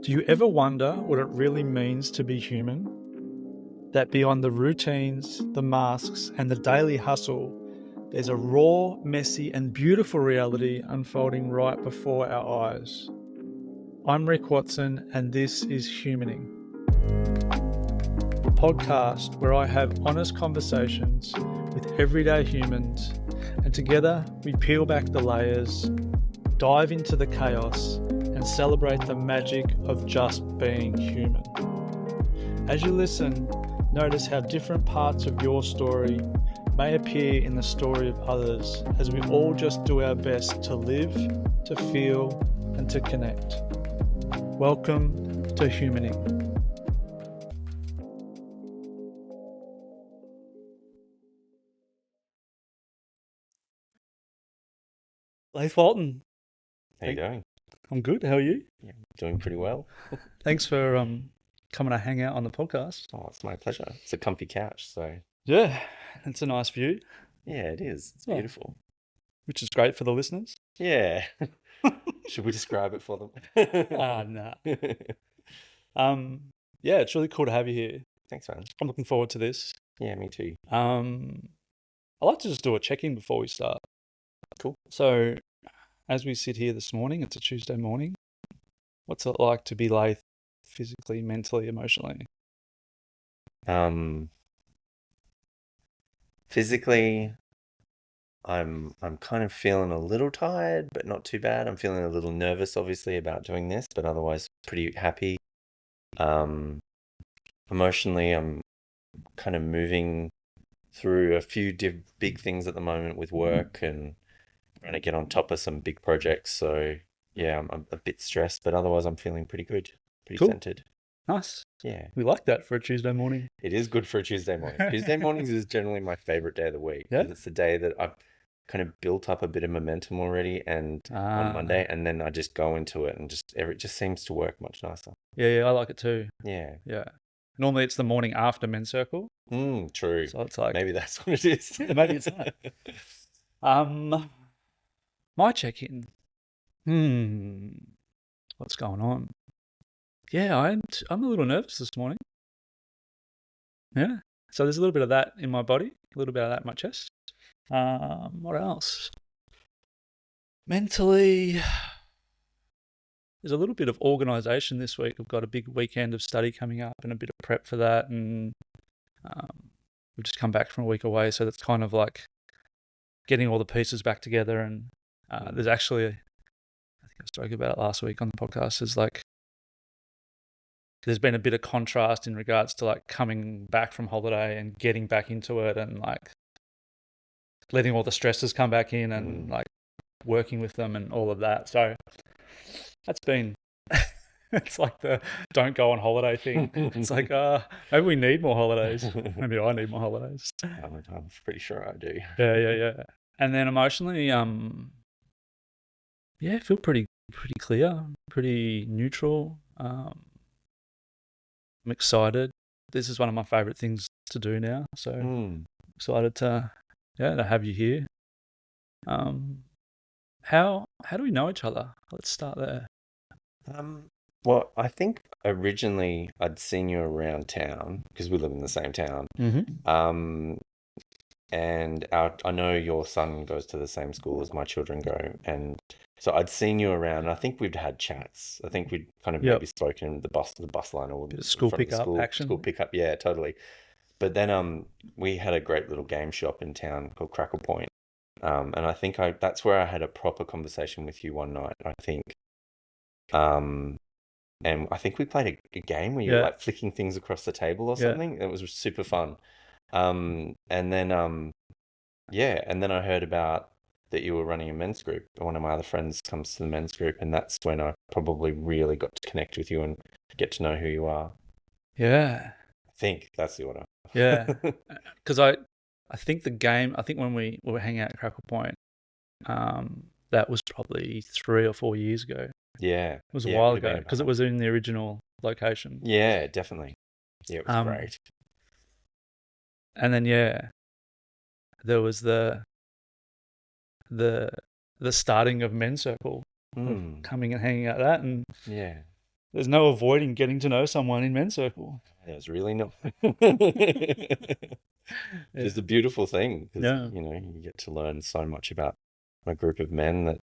Do you ever wonder what it really means to be human? That beyond the routines, the masks, and the daily hustle, there's a raw, messy, and beautiful reality unfolding right before our eyes. I'm Rick Watson, and this is Humaning, a podcast where I have honest conversations with everyday humans, and together we peel back the layers, dive into the chaos, and celebrate the magic of just being human. As you listen, notice how different parts of your story may appear in the story of others, as we all just do our best to live, to feel, and to connect. Welcome to Humaning. Leith Walton. How you doing? I'm good. How are you? Yeah, doing pretty well. Thanks for coming to hang out on the podcast. Oh, it's my pleasure. It's a comfy couch, so Yeah, it's a nice view. yeah, it is. It's Yeah. beautiful. Which is great for the listeners. Yeah. Should we describe it for them? Nah. Yeah, it's really cool to have you here. Thanks, man. I'm looking forward to this. Yeah, me too. I like to just do a check-in before we start. Cool. So, as we sit here this morning, it's a Tuesday morning. What's it like to be Leith physically, mentally, emotionally? Physically, I'm kind of feeling a little tired, but not too bad. I'm feeling a little nervous, obviously, about doing this, but otherwise pretty happy. Emotionally, I'm kind of moving through a few big things at the moment with work and trying to get on top of some big projects. So yeah, I'm a bit stressed, but otherwise I'm feeling pretty good, pretty Cool. centered. Nice. Yeah, We like that for a Tuesday morning. it is good for a Tuesday morning. Tuesday mornings is generally my favorite day of the week Yeah. because it's the day that I've kind of built up a bit of momentum already, and on Monday, and then I just go into it and it just seems to work much nicer. Yeah, I like it too. Yeah. Yeah. Normally it's the morning after men's circle. True. So it's like, Maybe that's what it is. Maybe it's not. My check-in. What's going on? Yeah, I'm a little nervous this morning. Yeah. So there's a little bit of that in my body, a little bit of that in my chest. What else? Mentally, there's a little bit of organisation this week. I've got a big weekend of study coming up and a bit of prep for that, and we've just come back from a week away, so that's kind of like getting all the pieces back together. And there's actually, I think I spoke about it last week on the podcast, is like there's been a bit of contrast in regards to like coming back from holiday and getting back into it, and like letting all the stresses come back in and like working with them and all of that. So that's been, it's like the don't go on holiday thing. It's like, maybe we need more holidays. Maybe I need more holidays. I'm pretty sure I do. Yeah. And then emotionally, yeah, I feel pretty clear, pretty neutral. I'm excited. This is one of my favorite things to do now. So excited to have you here. How do we know each other? Let's start there. Well, I think originally I'd seen you around town because we live in the same town. And I know your son goes to the same school as my children go, and so I'd seen you around. And I think we'd had chats. I think we'd kind of maybe spoken in the bus line or school pickup action. School pickup, yeah, totally. But then we had a great little game shop in town called Crackle Point, and I think that's where I had a proper conversation with you one night. I think, and I think we played a game where you were like flicking things across the table or something. It was super fun. And then I heard about that you were running a men's group. One of my other friends comes to the men's group, and that's when I probably really got to connect with you and get to know who you are. Yeah. I think that's the order. Yeah. Because I think when we were hanging out at Crackle Point, that was probably 3 or 4 years ago. Yeah. It was a while ago because it was in the original location. Yeah, definitely. Yeah, it was great. And then there was the starting of men's circle, of coming and hanging out that, and There's no avoiding getting to know someone in men's circle. There's really not. Yeah. Just a beautiful thing because, Yeah. you get to learn so much about a group of men that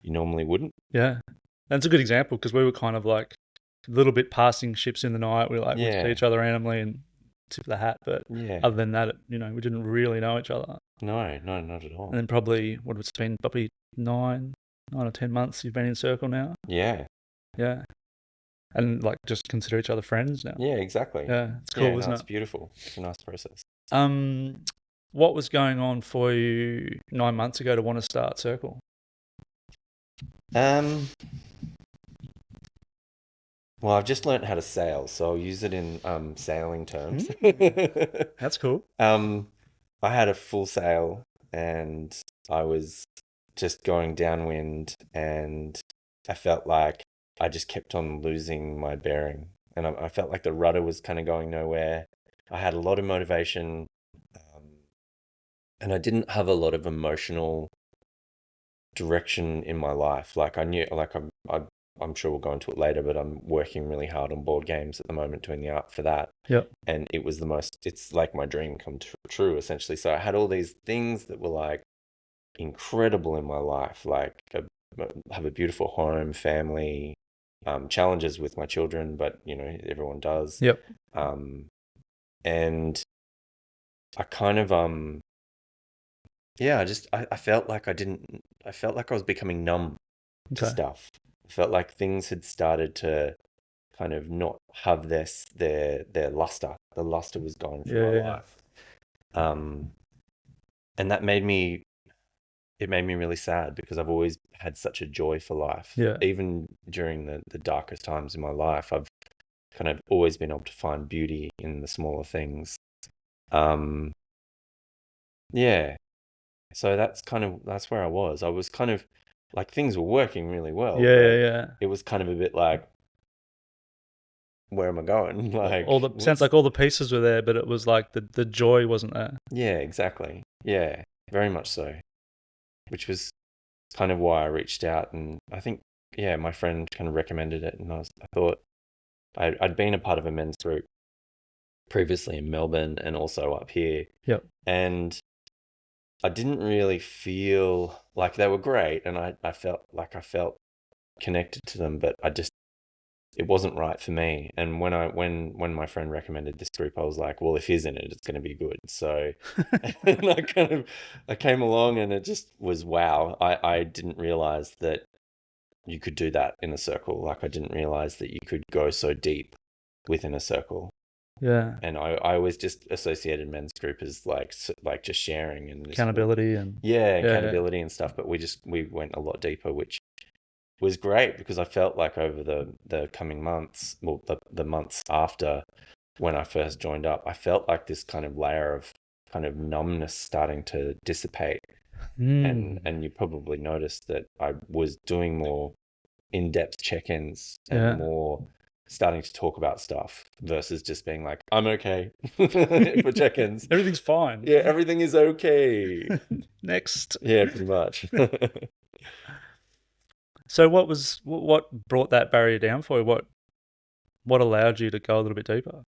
you normally wouldn't. Yeah. That's a good example because we were kind of like a little bit passing ships in the night. We would see Yeah. each other randomly and tip the hat, but Yeah. other than that, we didn't really know each other. No, not at all. And then probably it's been probably 9 or 10 months you've been in circle now. Yeah. Yeah. And like just consider each other friends now. Yeah, exactly. Yeah, it's cool, isn't it's it? beautiful. It's a nice process. What was going on for you 9 months ago to want to start circle? Well, I've just learned how to sail, so I'll use it in sailing terms. That's cool. I had a full sail and I was just going downwind, and I felt like I just kept on losing my bearing, and I felt like the rudder was kind of going nowhere. I had a lot of motivation, and I didn't have a lot of emotional direction in my life. Like I knew, like I'm sure we'll go into it later, but I'm working really hard on board games at the moment, doing the art for that. Yep. And it's like my dream come true, essentially. So I had all these things that were like incredible in my life, like have a beautiful home, family, challenges with my children, but everyone does. Yep. And I kind of I felt like I felt like I was becoming numb to stuff. I felt like things had started to kind of not have their luster. The luster was gone from my life. And that made me really sad because I've always had such a joy for life. Yeah. Even during the darkest times in my life, I've kind of always been able to find beauty in the smaller things. Yeah. So that's where I was. I was kind of like, things were working really well. Yeah. It was kind of a bit like, where am I going? Like sounds like all the pieces were there, but it was like the joy wasn't there. Yeah, exactly. Yeah, very much so. Which was kind of why I reached out, and I think my friend kind of recommended it, and I thought I'd been a part of a men's group previously in Melbourne and also up here. Yep. And I didn't really feel like they were great, and I felt connected to them, but it wasn't right for me. And when my friend recommended this group, I was like, well, if he's in it, it's going to be good. So and I came along, and it just was wow. I didn't realize that you could do that in a circle. Like, I didn't realize that you could go so deep within a circle. Yeah. And I always just associated men's group as like just sharing and accountability accountability and stuff. But we went a lot deeper, which was great because I felt like over the coming months, well, the months after when I first joined up, I felt like this kind of layer of kind of numbness starting to dissipate. And you probably noticed that I was doing more in-depth check-ins and more starting to talk about stuff versus just being like, I'm okay for check-ins. Everything's fine. Yeah, everything is okay. Next. Yeah, pretty much. So what brought that barrier down for you? What allowed you to go a little bit deeper?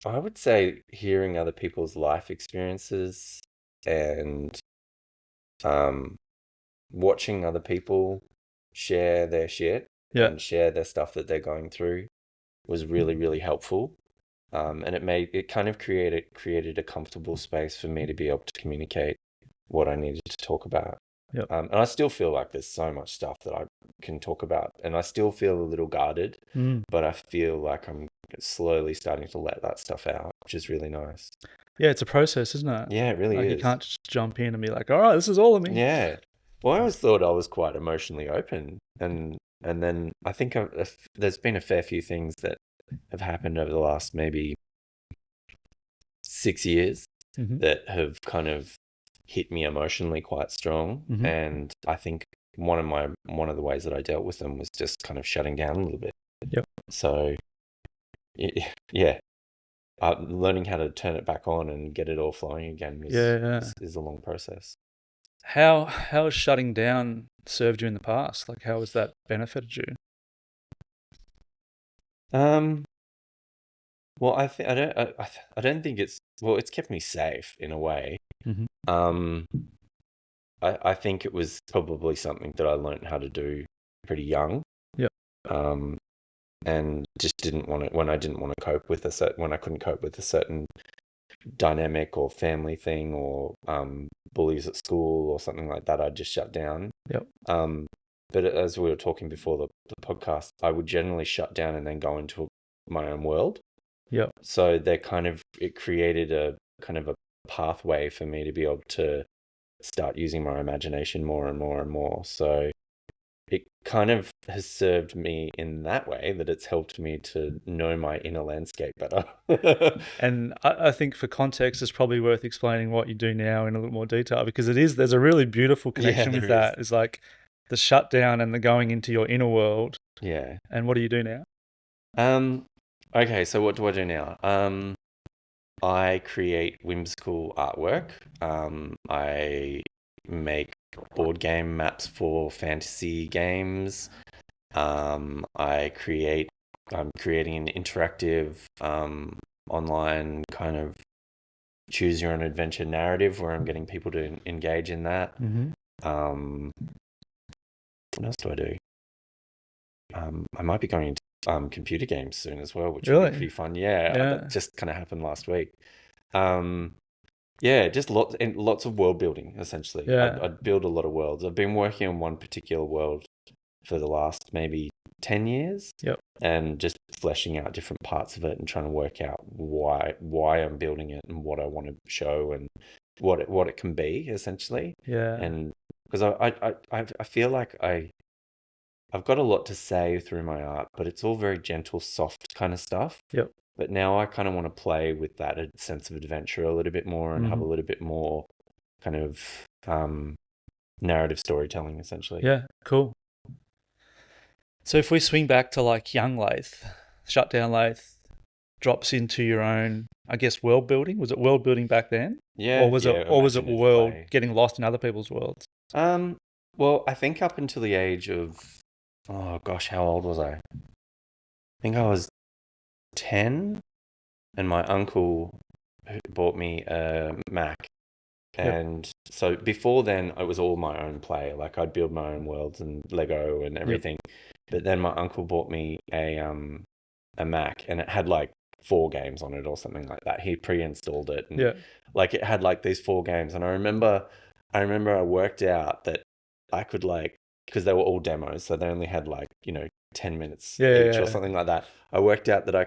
I would say hearing other people's life experiences and watching other people share their shit and share their stuff that they're going through was really, really helpful. And it kind of created a comfortable space for me to be able to communicate what I needed to talk about. Yep. And I still feel like there's so much stuff that I can talk about, and I still feel a little guarded, but I feel like I'm slowly starting to let that stuff out, which is really nice. Yeah, it's a process, isn't it? Yeah, it really is. You can't just jump in and be like, all right, this is all of me. Yeah. Well, I always thought I was quite emotionally open, and then I think there's been a fair few things that have happened over the last maybe 6 years that have kind of hit me emotionally quite strong. And I think one of the ways that I dealt with them was just kind of shutting down a little bit. Yep. So yeah, learning how to turn it back on and get it all flowing again is a long process. How is shutting down served you in the past? Like, how has that benefited you? Um, well, I don't think it's kept me safe in a way. Mm-hmm. Um, I think it was probably something that I learned how to do pretty young. Yep. Um, and just didn't want it when I didn't want to cope with when I couldn't cope with a certain dynamic or family thing or bullies at school or something like that, I'd just shut down. Yep. But as we were talking before the podcast, I would generally shut down and then go into my own world. Yep. So it created a kind of a pathway for me to be able to start using my imagination more and more and more. So it kind of has served me in that way that it's helped me to know my inner landscape better. And I think for context, it's probably worth explaining what you do now in a little more detail, because there's a really beautiful Yeah, connection with there is. that. It's like the shutdown and the going into your inner world. Yeah. And what do you do now? Okay, so what do I do now? I create whimsical artwork. I make board game maps for fantasy games. I'm creating an interactive online kind of choose your own adventure narrative where I'm getting people to engage in that. Mm-hmm. What else do I do? I might be going into computer games soon as well, which will Really? be pretty fun. Yeah, Yeah. that just kind of happened last week. Um, yeah, just lots of world building, essentially. Yeah. I'd build a lot of worlds. I've been working on one particular world for the last maybe 10 years Yep. and just fleshing out different parts of it and trying to work out why I'm building it and what I want to show and what it can be, essentially. Yeah. And because I feel like I've got a lot to say through my art, but it's all very gentle, soft kind of stuff. Yep. But now I kind of want to play with that sense of adventure a little bit more and have a Mm-hmm. little bit more kind of narrative storytelling, essentially. Yeah. Cool. So if we swing back to like young Leith, shutdown Leith drops into your own, I guess, world building. Was it world building back then? Yeah, yeah, Or was it imaginative world play. getting lost in other people's worlds? Well, I think up until the age of, oh gosh, how old was I? I think I was 10, and my uncle bought me a Mac. Yep. And so before then, it was all my own play. Like I'd build my own worlds and Lego and everything. But then my uncle bought me a Mac, and it had like 4 games on it or something like that. He pre-installed it, and Yeah. like it had like these 4 games. And I remember I worked out that I could like, because they were all demos, so they only had like 10 minutes each or something like that. I worked out that I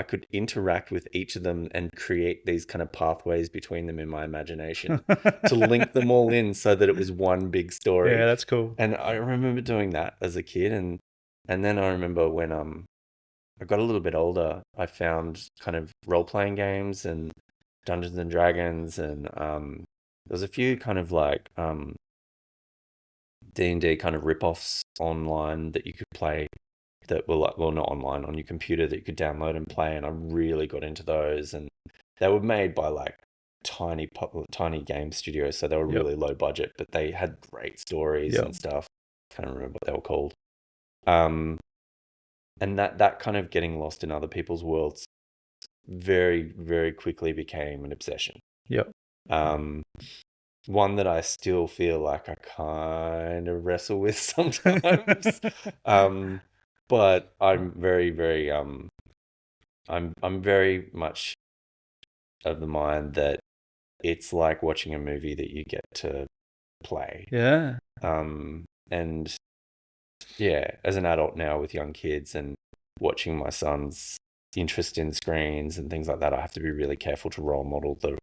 could interact with each of them and create these kind of pathways between them in my imagination to link them all in so that it was one big story. Yeah, that's cool. And I remember doing that as a kid, and then I remember when I got a little bit older, I found kind of role-playing games and Dungeons and Dragons, and there was a few kind of like D&D kind of rip-offs online that you could play that were like, well, not online, on your computer that you could download and play, and I really got into those, and they were made by like tiny game studios, so they were really low budget, but they had great stories and stuff. Can't remember what they were called. And that kind of getting lost in other people's worlds very, very quickly became an obsession. Yep. One that I still feel like I kind of wrestle with sometimes. But I'm very, very I'm very much of the mind that it's like watching a movie that you get to play. Yeah. And yeah, as an adult now with young kids and watching my son's interest in screens and things like that, I have to be really careful to role model the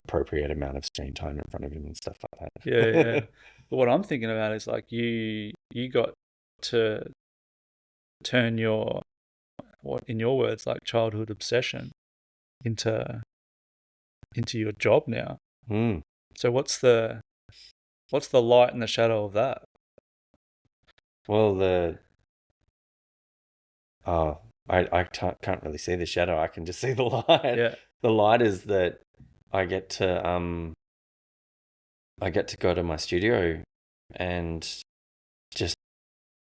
appropriate amount of screen time in front of him and stuff like that. Yeah. But what I'm thinking about is like you got to turn your, what in your words, like childhood obsession into your job now. So what's the light and the shadow of that? Well, I can't really see the shadow. I can just see the light. Yeah. The light is that I get to go to my studio and just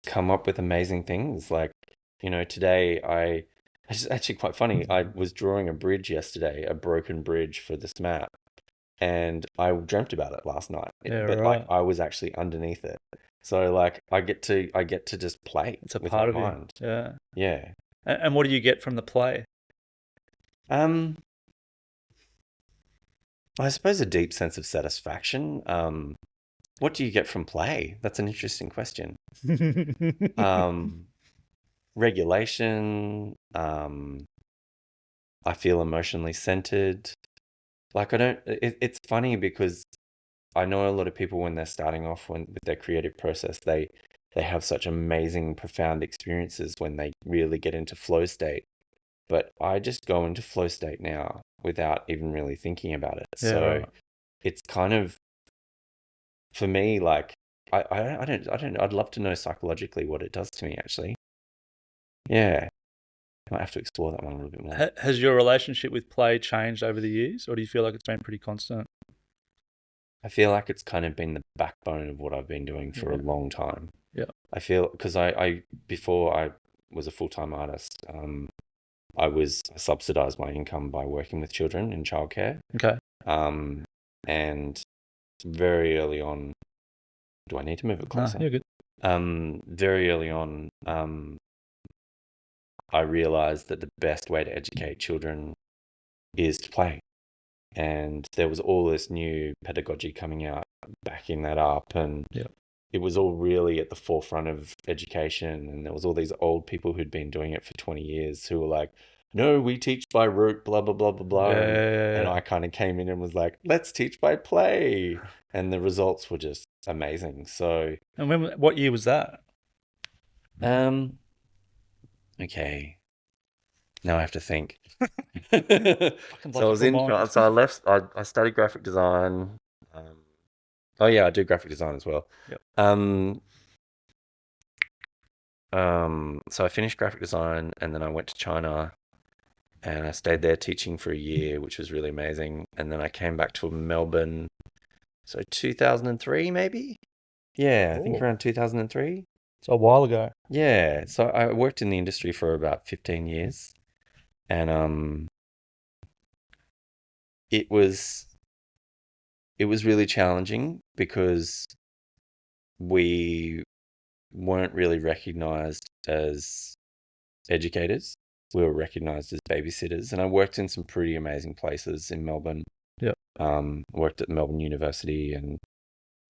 come up with amazing things. Like, today it's actually quite funny. I was drawing a bridge yesterday, a broken bridge for this map, and I dreamt about it last night. Yeah, But like right. I was actually underneath it. So like I get to just play It's a with my part of you. mind. Yeah. Yeah. And what do you get from the play? Um, I suppose a deep sense of satisfaction. What do you get from play? That's an interesting question. Um, Regulation. I feel emotionally centered. Like I don't. It's funny because I know a lot of people when they're starting off with their creative process, they have such amazing, profound experiences when they really get into flow state. But I just go into flow state now without even really thinking about it. Yeah, So right. it's kind of for me like I don't I'd love to know psychologically what it does to me actually. Yeah, I might have to explore that one a little bit more. Has your relationship with play changed over the years, or do you feel like it's been pretty constant? I feel like it's kind of been the backbone of what I've been doing for a Yeah. long time. Yeah. I feel because I before I was a full-time artist, I subsidized my income by working with children in childcare. Okay. Um, and very early on, do I need to move it No, closer? you're good. Very early on, I realized that the best way to educate children is to play. And there was all this new pedagogy coming out, backing that up. And Yeah. it was all really at the forefront of education. And there was all these old people who'd been doing it for 20 years who were like, no, we teach by rote, blah, blah, blah, blah, Yeah, blah. And, yeah, yeah, and yeah. I kind of came in and was like, let's teach by play. And the results were just amazing. So, And what year was that? um, okay, now I have to think. Fucking So I bloody was full in, mind. so I left, I studied graphic design. Um, oh yeah, I do graphic design as well. Yep. Um, so I finished graphic design and then I went to China and I stayed there teaching for a year, which was really amazing. And then I came back to Melbourne. So 2003, maybe? Yeah, I think Oh, around 2003. it's a while ago. Yeah. So I worked in the industry for about 15 years and it was it was really challenging because we weren't really recognized as educators. We were recognized as babysitters. And I worked in some pretty amazing places in Melbourne. Yep. Worked at Melbourne University and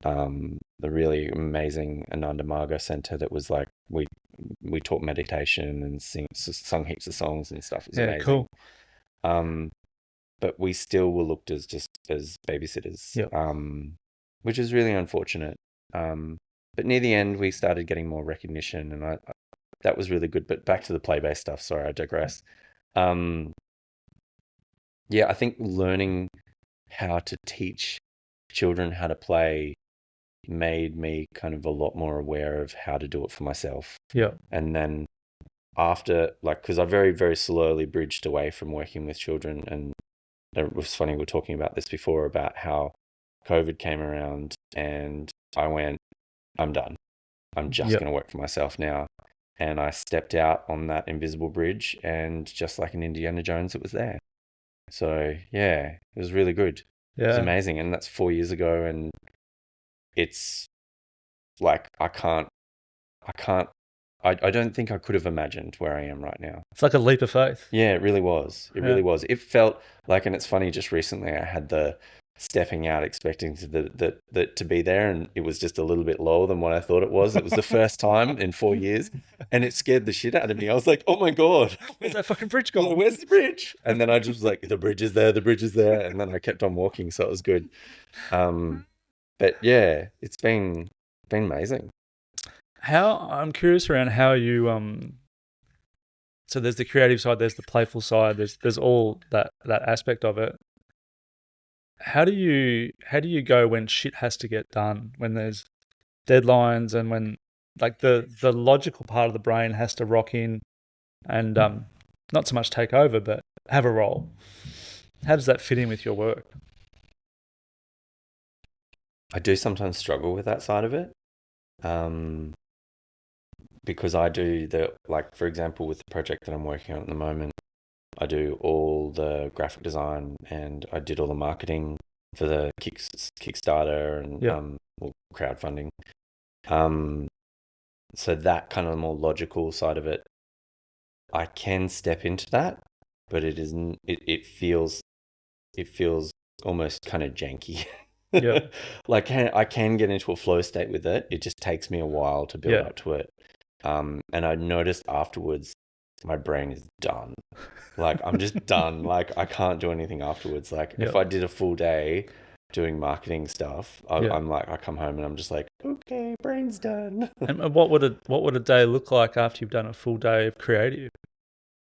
the really amazing Ananda Marga Centre that was like we taught meditation and sung heaps of songs and stuff. It was Yeah, amazing. cool. Um, but we still were looked as just as babysitters, Yep. which is really unfortunate. But near the end, we started getting more recognition, and that was really good. But back to the play-based stuff. Sorry, I digress. Um, yeah, I think learning how to teach children how to play made me kind of a lot more aware of how to do it for myself. Yep. And then after, like, because I very, very slowly bridged away from working with children. And it was funny, we were talking about this before about how COVID came around and I went, I'm done. I'm just Yep. going to work for myself now. And I stepped out on that invisible bridge, and just like in Indiana Jones, it was there. So yeah, it was really good. It was Yeah. amazing. And that's 4 years ago. And it's like, I don't think I could have imagined where I am right now. It's like a leap of faith. Yeah, it really was. It Yeah. really was. It felt like, and it's funny, just recently I had the stepping out expecting to be there, and it was just a little bit lower than what I thought it was. It was the first time in 4 years, and it scared the shit out of me. I was like, oh my God, Where's that fucking bridge gone? where's the bridge? And then I just was like, the bridge is there, the bridge is there. And then I kept on walking, so it was good. But yeah, it's been amazing. I'm curious around how you so there's the creative side, there's the playful side, there's all that aspect of it. How do you go when shit has to get done, when there's deadlines and when like the logical part of the brain has to rock in and not so much take over but have a role. How does that fit in with your work? I do sometimes struggle with that side of it. because I do like, for example, with the project that I'm working on at the moment, I do all the graphic design and I did all the marketing for the Kickstarter and Yeah. well, crowdfunding. So that kind of more logical side of it, I can step into that, but it isn't. It feels almost kind of janky. Yeah. Like I can get into a flow state with it. It just takes me a while to build Yeah. up to it. And I noticed afterwards, my brain is done. Like I'm just done. Like I can't do anything afterwards. Like Yeah. if I did a full day doing marketing stuff, Yeah. I'm like, I come home and I'm just like, okay, brain's done. And what would a day look like after you've done a full day of creative?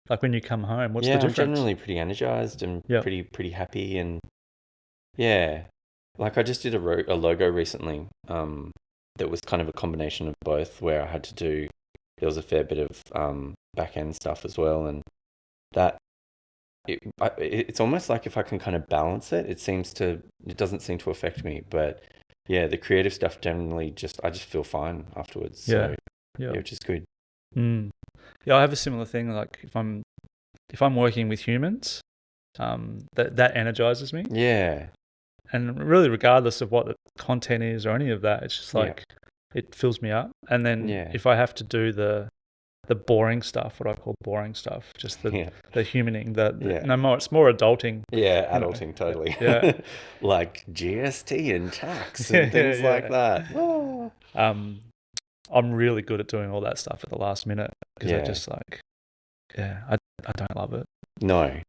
Like when you come home, what's the Yeah, I'm difference? generally pretty energized and Yeah. pretty happy and yeah. Like I just did a logo recently, that was kind of a combination of both where I had to do, there was a fair bit of back end stuff as well, and that it's almost like if I can kind of balance it, it doesn't seem to affect me. But yeah, the creative stuff generally I just feel fine afterwards. Yeah. So Yeah. yeah, which is good. Mm. Yeah, I have a similar thing. Like if I'm working with humans, that energizes me. Yeah, And really, regardless of what the content is or any of that, it's just yeah, like it fills me up. And then yeah, if I have to do the boring stuff, what I call boring stuff, just yeah, the humaning, yeah. no more, it's more adulting, Yeah, you know. adulting totally. Yeah, Like GST and tax yeah, and yeah, things like yeah. that. Oh. Um, I'm really good at doing all that stuff at the last minute because I Yeah. just like, yeah, I don't love it. No,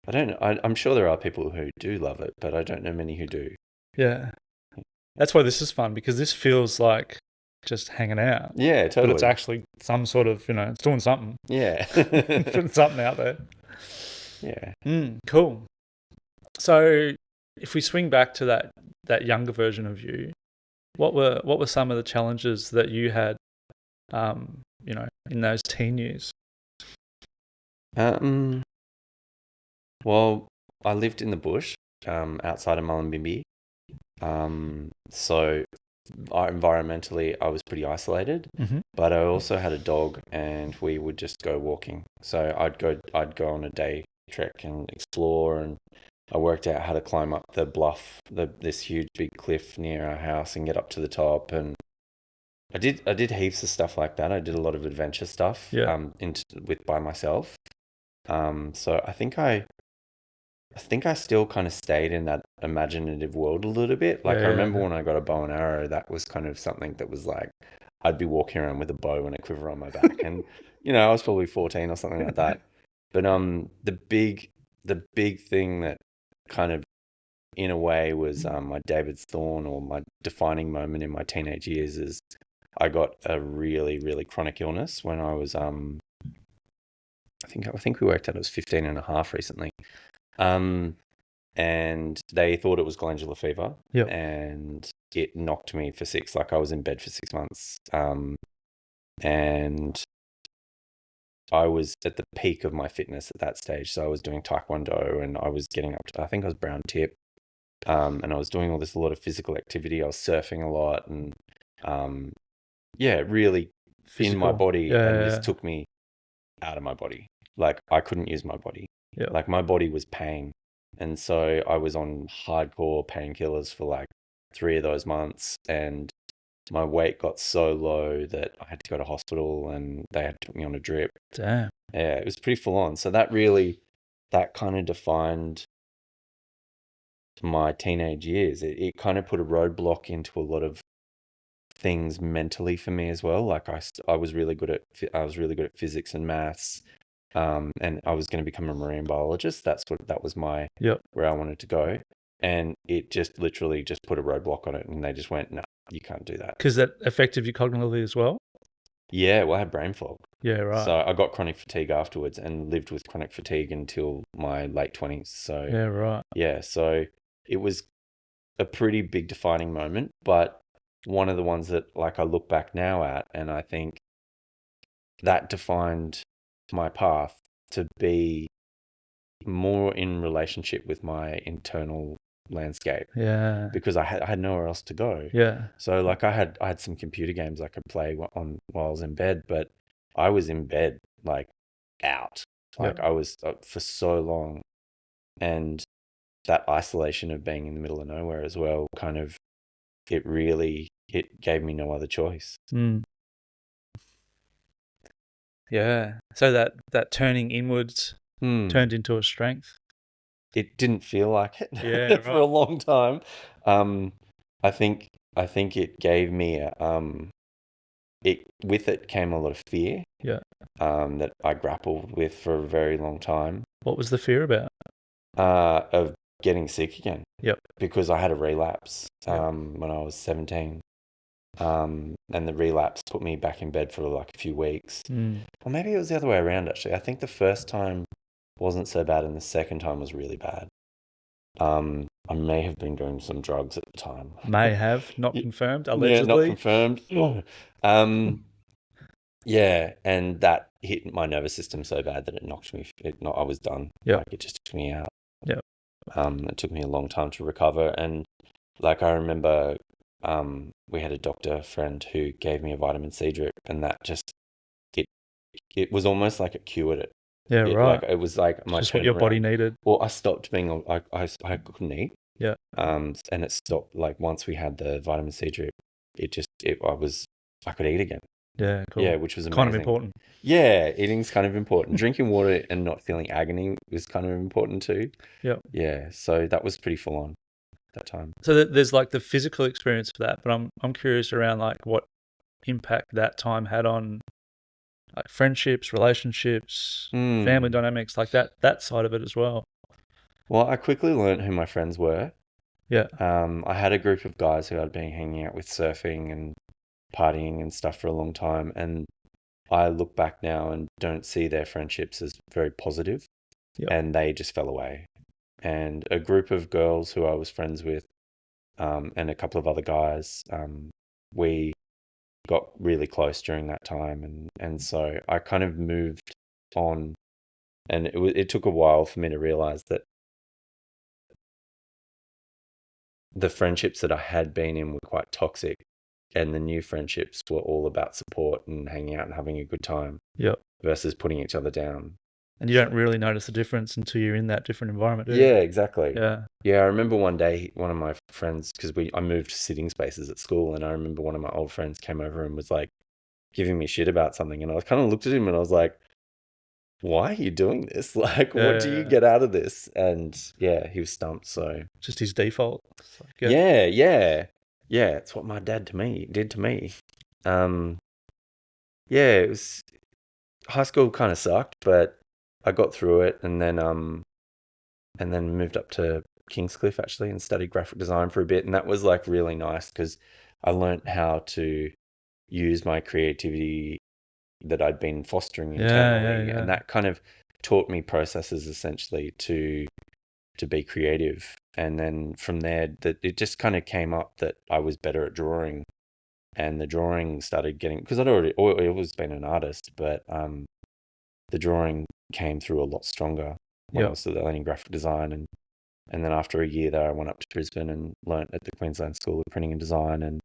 I don't know. I'm sure there are people who do love it, but I don't know many who do. Yeah, that's why this is fun because this feels like just hanging out, Yeah, but it's totally. actually some sort of, it's doing something, Yeah. putting something out there. Yeah. Cool. So if we swing back to that younger version of you, what were some of the challenges that you had, in those teen years? Um, well, I lived in the bush, outside of Mullumbimby. So environmentally, I was pretty isolated, Mm-hmm. but I also had a dog, and we would just go walking. So I'd go on a day trek and explore, and I worked out how to climb up the bluff, this huge big cliff near our house, and get up to the top. And I did heaps of stuff like that. I did a lot of adventure stuff, Yeah. with by myself. So I think I still kind of stayed in that imaginative world a little bit. Like I Yeah. remember when I got a bow and arrow, that was kind of something that was like I'd be walking around with a bow and a quiver on my back, and I was probably 14 or something like that. But the big thing that kind of in a way was my David's thorn, or my defining moment in my teenage years, is I got a really really chronic illness when I was I think we worked out it was 15 and a half recently. Um, and they thought it was glandular fever, Yep. and it knocked me for six. Like I was in bed for 6 months, and I was at the peak of my fitness at that stage. So I was doing taekwondo, and I was getting up to, I think I was brown tip, and I was doing a lot of physical activity. I was surfing a lot, and yeah, really in my Physical. body. And this Yeah. took me out of my body. Like I couldn't use my body. Yeah. Like my body was pain. And so I was on hardcore painkillers for like 3 of those months, and my weight got so low that I had to go to hospital, and they had to put me on a drip. Damn. Yeah, it was pretty full on. So that kind of defined my teenage years. It kind of put a roadblock into a lot of things mentally for me as well. Like I was really good at physics and maths. And I was going to become a marine biologist. That was Yep. where I wanted to go. And it just literally just put a roadblock on it, and they just went, no, you can't do that. Because that affected you cognitively as well. Yeah, well, I had brain fog. Yeah. Right. So I got chronic fatigue afterwards, and lived with chronic fatigue until my late 20s. So Yeah. Right. yeah, so it was a pretty big defining moment, but one of the ones that like I look back now at, and I think that defined my path to be more in relationship with my internal landscape Yeah. because I had nowhere else to go. Yeah. So like I had some computer games I could play on while I was in bed, but I was in bed like out. Like Yeah. I was for so long, and that isolation of being in the middle of nowhere as well kind of it gave me no other choice. Mm. Yeah. So that turning inwards Hmm. turned into a strength. It didn't feel like Yeah, it for a right. long time. Um, I think it gave me it with it came a lot of fear Yeah. that I grappled with for a very long time, What was the fear about? of getting sick again Yep. because I had a relapse Yep. when I was 17. And the relapse put me back in bed for like a few weeks. Mm. Or maybe it was the other way around, actually. I think the first time wasn't so bad and the second time was really bad. I may have been doing some drugs at the time. May have, not Y- confirmed, Yeah, not allegedly. confirmed. Um, yeah, and that hit my nervous system so bad that it knocked me. I was done. Yep. Like it just took me out. Yep. It took me a long time to recover, and like I remember, we had a doctor friend who gave me a vitamin C drip, and that just it it was almost like it cured it. Yeah, right. It was like It's my just what your body turnaround. needed. Well, I stopped being I couldn't eat. Yeah. And it stopped like once we had the vitamin C drip, I could eat again. Yeah, cool. Yeah, which was Kind of amazing. important. Yeah, eating's kind of important. Drinking water and not feeling agony was kind of important too. Yep. Yeah, so that was pretty full on that time. So there's like the physical experience for that, but I'm curious around like what impact that time had on like friendships, relationships, family dynamics, like that side of it as well. Well, I quickly learned who my friends were. Yeah. I had a group of guys who I'd been hanging out with surfing and partying and stuff for a long time, and I look back now and don't see their friendships as very positive, Yep. and they just fell away. And a group of girls who I was friends with, and a couple of other guys, we got really close during that time, and so I kind of moved on, and it took a while for me to realize that the friendships that I had been in were quite toxic, and the new friendships were all about support and hanging out and having a good time Yep. versus putting each other down. And you So, don't really notice the difference until you're in that different environment, do you? yeah, exactly. Yeah. Yeah, I remember one day one of my friends, because I moved sitting spaces at school, and I remember one of my old friends came over and was like giving me shit about something, and I kind of looked at him and I was like, "Why are you doing this? Like, what do you Yeah. get out of this?" And yeah, he was stumped. So Just his default. It's like, yeah, it's what my dad did to me. Yeah, it was high school kind of sucked, but I got through it, and then moved up to Kingscliff actually and studied graphic design for a bit, and that was like really nice because I learned how to use my creativity that I'd been fostering internally, yeah. and that kind of taught me processes essentially to be creative. And then from there, that it just kind of came up that I was better at drawing, and the drawing started getting, because I'd always been an artist, but the drawing came through a lot stronger when I Yep. was learning graphic design. And then after a year there, I went up to Brisbane and learnt at the Queensland School of Printing and Design. And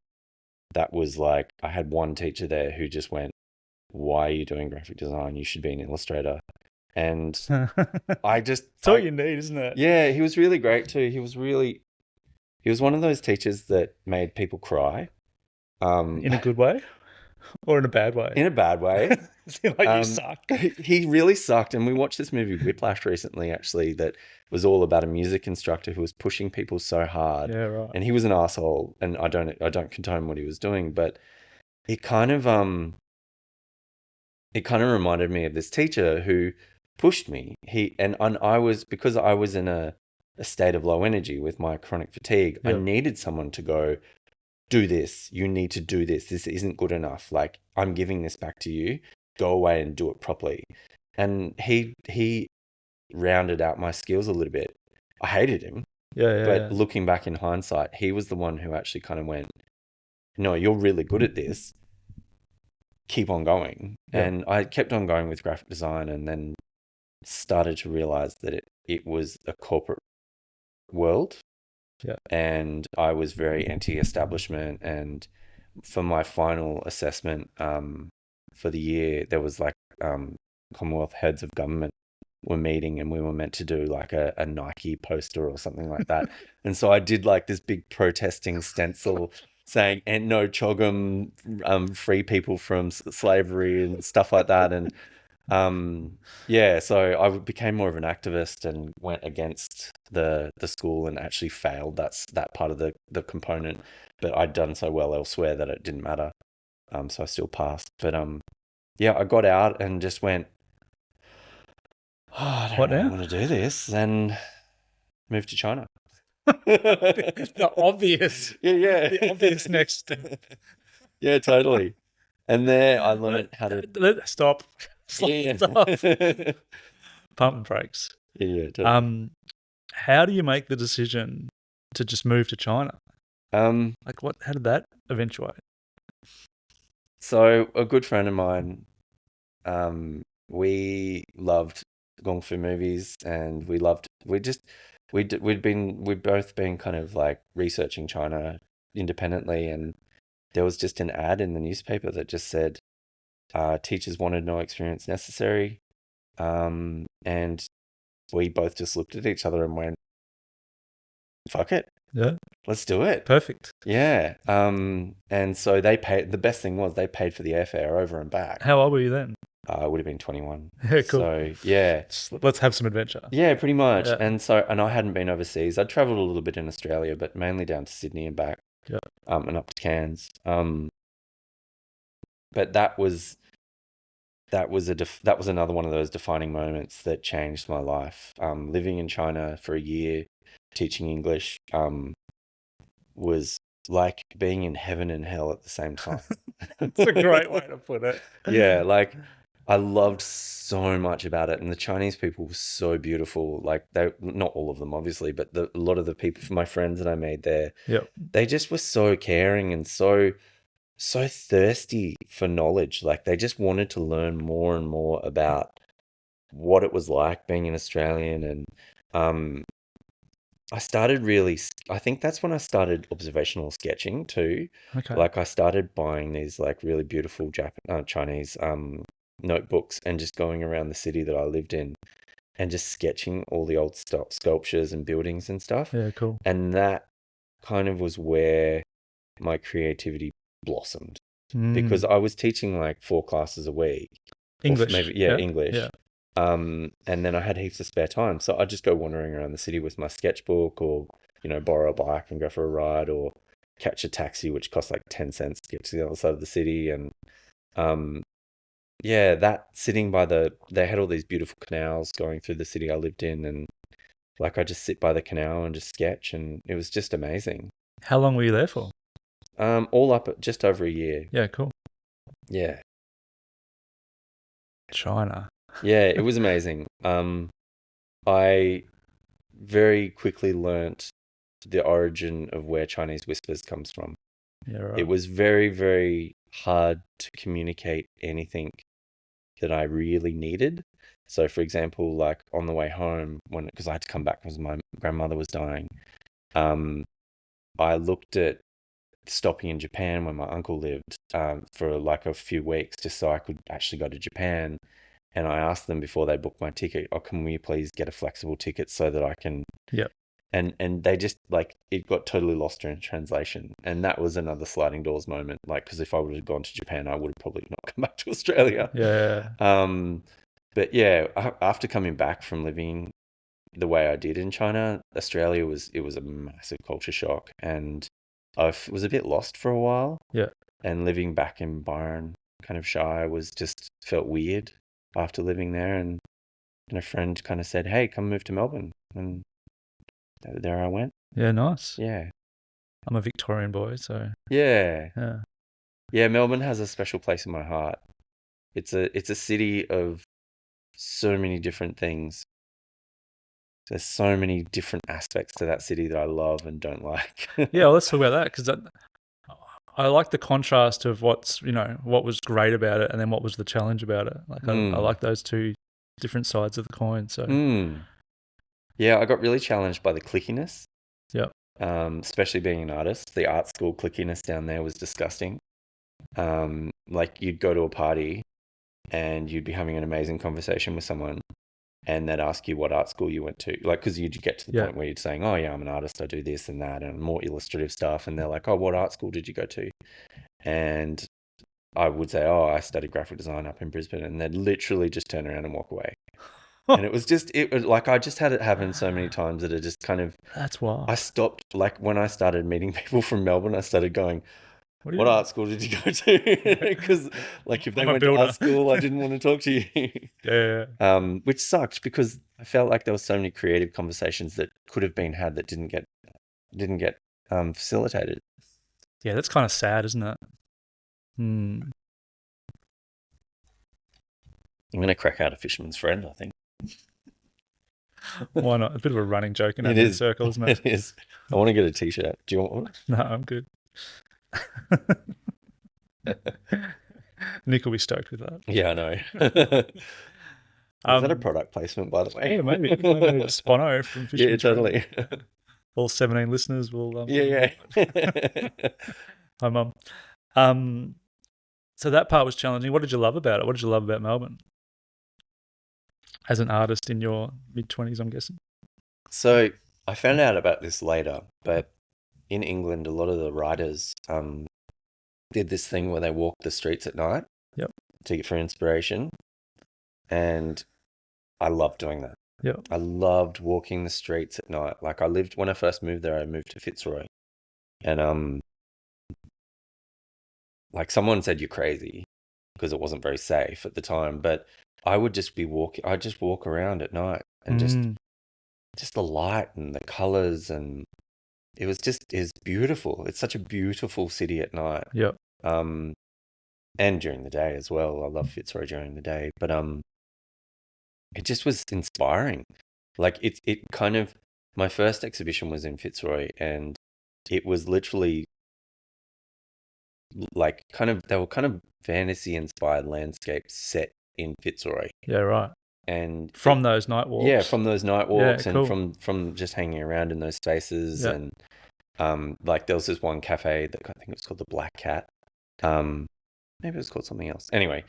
that was like, I had one teacher there who just went, "Why are you doing graphic design? You should be an illustrator." And I just, It's all you need, isn't it? yeah, he was really great too. He was one of those teachers that made people cry. In a good way or in a bad way? In a bad way. Like you suck. He really sucked. And we watched this movie Whiplash recently, actually, that was all about a music instructor who was pushing people so hard. Yeah, right. And he was an asshole. And I don't condone what he was doing, but it kind of reminded me of this teacher who pushed me. And I was, because I was in a state of low energy with my chronic fatigue, I Yep. needed someone to go, "Do this. You need to do this. This isn't good enough. Like, I'm giving this back to you. Go away and do it properly." And he rounded out my skills a little bit. I hated him, Yeah. but looking back in hindsight, he was the one who actually kind of went, "No, you're really good at this. Keep on going." Yep. And I kept on going with graphic design, and then started to realize that it was a corporate world, Yeah. And I was very anti-establishment. And for my final assessment for the year, there was like Commonwealth heads of government were meeting, and we were meant to do like a Nike poster or something like that. And so I did like this big protesting stencil saying, and no Choggum, free people from slavery and stuff like that. And yeah, so I became more of an activist and went against the school and actually failed that part of the component. But I'd done so well elsewhere that it didn't matter. So I still passed. But yeah, I got out and just went, oh, I don't What really now? want to do this, and moved to China. The obvious, Yeah. the obvious next step. Yeah, totally. And there I learned how to. Stop. Yeah. Stop. Pump and brakes. Yeah, totally. How do you make the decision to just move to China? Like what? How did that eventuate? So a good friend of mine, we loved kung fu movies, and we'd both been kind of like researching China independently, and there was just an ad in the newspaper that just said, teachers wanted no experience necessary. And we both just looked at each other and went, fuck it. Yeah. Let's do it. Perfect. Yeah. And so they paid, the best thing was they paid for the airfare over and back. How old were you then? I would have been 21. Yeah, cool. So yeah. Let's have some adventure. Yeah, pretty much. Yeah. And I hadn't been overseas. I'd traveled a little bit in Australia, but mainly down to Sydney and back. Yeah. And up to Cairns. But that was another one of those defining moments that changed my life. Living in China for a year, teaching English, was like being in heaven and hell at the same time. It's a great way to put it. Yeah, like I loved so much about it, and the Chinese people were so beautiful. Like they, not all of them, obviously, but a lot of the people, my friends that I made there, Yep. they just were so caring and so thirsty for knowledge. Like they just wanted to learn more and more about what it was like being an Australian. And I think that's when I started observational sketching too. Okay. Like I started buying these like really beautiful Chinese notebooks and just going around the city that I lived in and just sketching all the old sculptures and buildings and stuff. Yeah, cool. And that kind of was where my creativity blossomed, because I was teaching like 4 classes a week. English. English. Yeah. And then I had heaps of spare time. So I'd just go wandering around the city with my sketchbook, or, borrow a bike and go for a ride, or catch a taxi, which cost like 10 cents to get to the other side of the city. And yeah, that sitting by they had all these beautiful canals going through the city I lived in. And like I just sit by the canal and just sketch, and it was just amazing. How long were you there for? All up at just over a year. Yeah, cool. Yeah. China. Yeah, it was amazing. I very quickly learnt the origin of where Chinese whispers comes from. Yeah, right. It was very, very hard to communicate anything that I really needed. So, for example, like on the way home, because I had to come back because my grandmother was dying, I looked at stopping in Japan where my uncle lived for like a few weeks, just so I could actually go to Japan. And I asked them before they booked my ticket, "Oh, can we please get a flexible ticket so that I can..." Yep. And they just like, it got totally lost in translation. And that was another sliding doors moment. Like, because if I would have gone to Japan, I would have probably not come back to Australia. Yeah. But yeah, after coming back from living the way I did in China, Australia was a massive culture shock. And I was a bit lost for a while. Yeah. And living back in Byron, kind of shy, was just felt weird after living there. And a friend kind of said, "Hey, come move to Melbourne." And there I went. Yeah, nice. Yeah. I'm a Victorian boy, so Yeah. yeah. Yeah, Melbourne has a special place in my heart. It's a city of so many different things. There's so many different aspects to that city that I love and don't like. Yeah, well, let's talk about that, because I like the contrast of what was great about it and then what was the challenge about it. Like I like those two different sides of the coin. So yeah, I got really challenged by the clickiness. Yep. especially being an artist. The art school clickiness down there was disgusting. Like you'd go to a party and you'd be having an amazing conversation with someone, and they'd ask you what art school you went to, like, because you'd get to the Yeah. point where you're saying, oh yeah, I'm an artist, I do this and that and more illustrative stuff, and they're like, oh, what art school did you go to? And I would say, oh, I studied graphic design up in Brisbane, and they'd literally just turn around and walk away. And it was like, I just had it happen so many times that it just kind of, That's wild. I stopped, like when I started meeting people from Melbourne, I started going, what art school did you go to? Because like if they I'm a went to builder. art school, I didn't want to talk to you. Yeah. Which sucked because I felt like there were so many creative conversations that could have been had that didn't get facilitated. Yeah, that's kind of sad, isn't it? Hmm. I'm gonna crack out a fisherman's friend, I think. Why not? A bit of a running joke in It that is. circle, isn't it? It is. I want to get a t-shirt. Do you want one? No, I'm good. Nick will be stoked with that. Yeah, I know. Is that a product placement, by the way? Yeah, maybe. Spono from Fisherman's Yeah, totally. All 17 listeners will. Yeah. Hi, Mum. So that part was challenging. What did you love about it? What did you love about Melbourne? As an artist in your mid-20s, I'm guessing. So I found out about this later, but in England, a lot of the writers did this thing where they walked the streets at night. Yep. For inspiration, and I loved doing that. Yep. I loved walking the streets at night. Like when I first moved there, I moved to Fitzroy, and like someone said you're crazy because it wasn't very safe at the time, but I would just be walking. I'd just walk around at night and just the light and the colors, and it's beautiful. It's such a beautiful city at night. Yep. And during the day as well. I love Fitzroy during the day, but it just was inspiring. Like it kind of, my first exhibition was in Fitzroy, and it was literally like they were kind of fantasy inspired landscapes set in Fitzroy. Yeah, right. And from those night walks. Yeah, from those night walks, Yeah, and cool. from just hanging around in those spaces. Yeah. And like there was this one cafe that I think it was called the Black Cat. Maybe it was called something else. Anyway,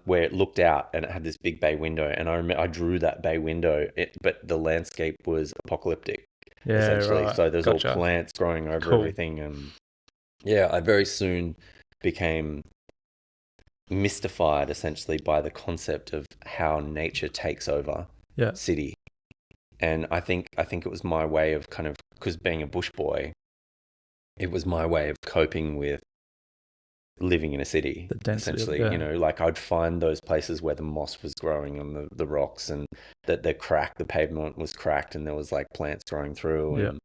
where it looked out and it had this big bay window, and I remember I drew that bay window, but the landscape was apocalyptic, essentially. Right. So there's Gotcha. all plants growing over Cool. everything, and yeah, I very soon became mystified, essentially, by the concept of how nature takes over city. And I think it was my way of kind of, because being a bush boy, it was my way of coping with living in a city, essentially. You know, like I'd find those places where the moss was growing on the rocks, and that the pavement was cracked, and there was like plants growing through. And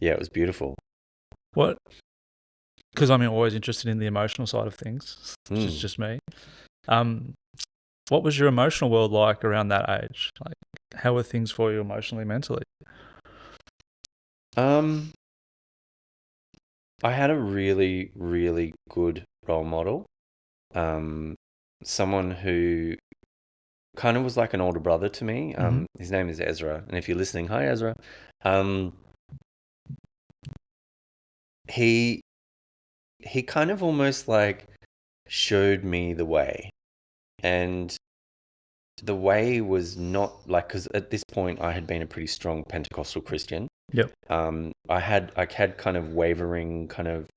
yeah, it was beautiful. What? Because I'm always interested in the emotional side of things, which is just me. What was your emotional world like around that age? Like, how were things for you emotionally, mentally? I had a really, really good role model. Someone who kind of was like an older brother to me. His name is Ezra. And if you're listening, hi, Ezra. He kind of almost like showed me the way. And the way was not like, because at this point I had been a pretty strong Pentecostal Christian. Yep. I had kind of wavering kind of,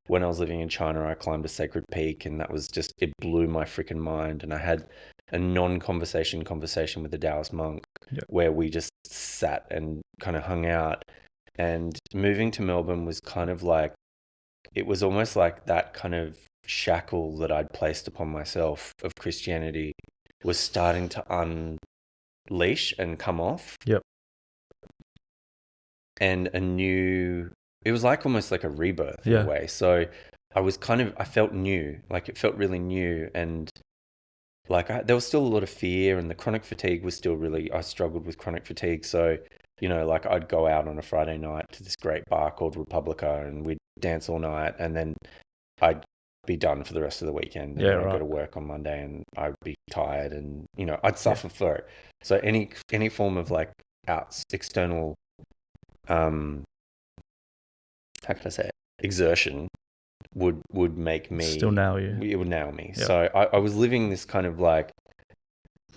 when I was living in China, I climbed a sacred peak, and that was just, it blew my freaking mind. And I had a conversation with a Taoist monk where we just sat and kind of hung out. And moving to Melbourne was kind of like, it was almost like that kind of shackle that I'd placed upon myself of Christianity was starting to unleash and come off. Yep. And it was like almost like a rebirth in a way. So I felt new, like it felt really new. And like there was still a lot of fear, and the chronic fatigue was still I struggled with chronic fatigue. So, you know, like I'd go out on a Friday night to this great bar called Republica, and we'd dance all night, and then I'd be done for the rest of the weekend. And I'd go to work on Monday, and I'd be tired, and, you know, I'd suffer for it. So any form of like external how can I say it? Exertion would make me Still nail you. It would nail me. Yep. So I was living this kind of like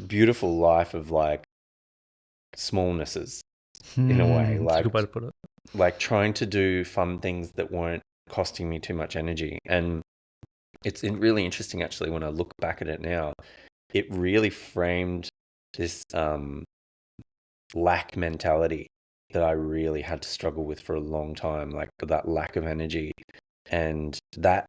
beautiful life of like smallnesses in a way, That's a like good way to put it. like trying to do fun things that weren't costing me too much energy. And it's really interesting actually when I look back at it now. It really framed this lack mentality that I really had to struggle with for a long time, like that lack of energy. And that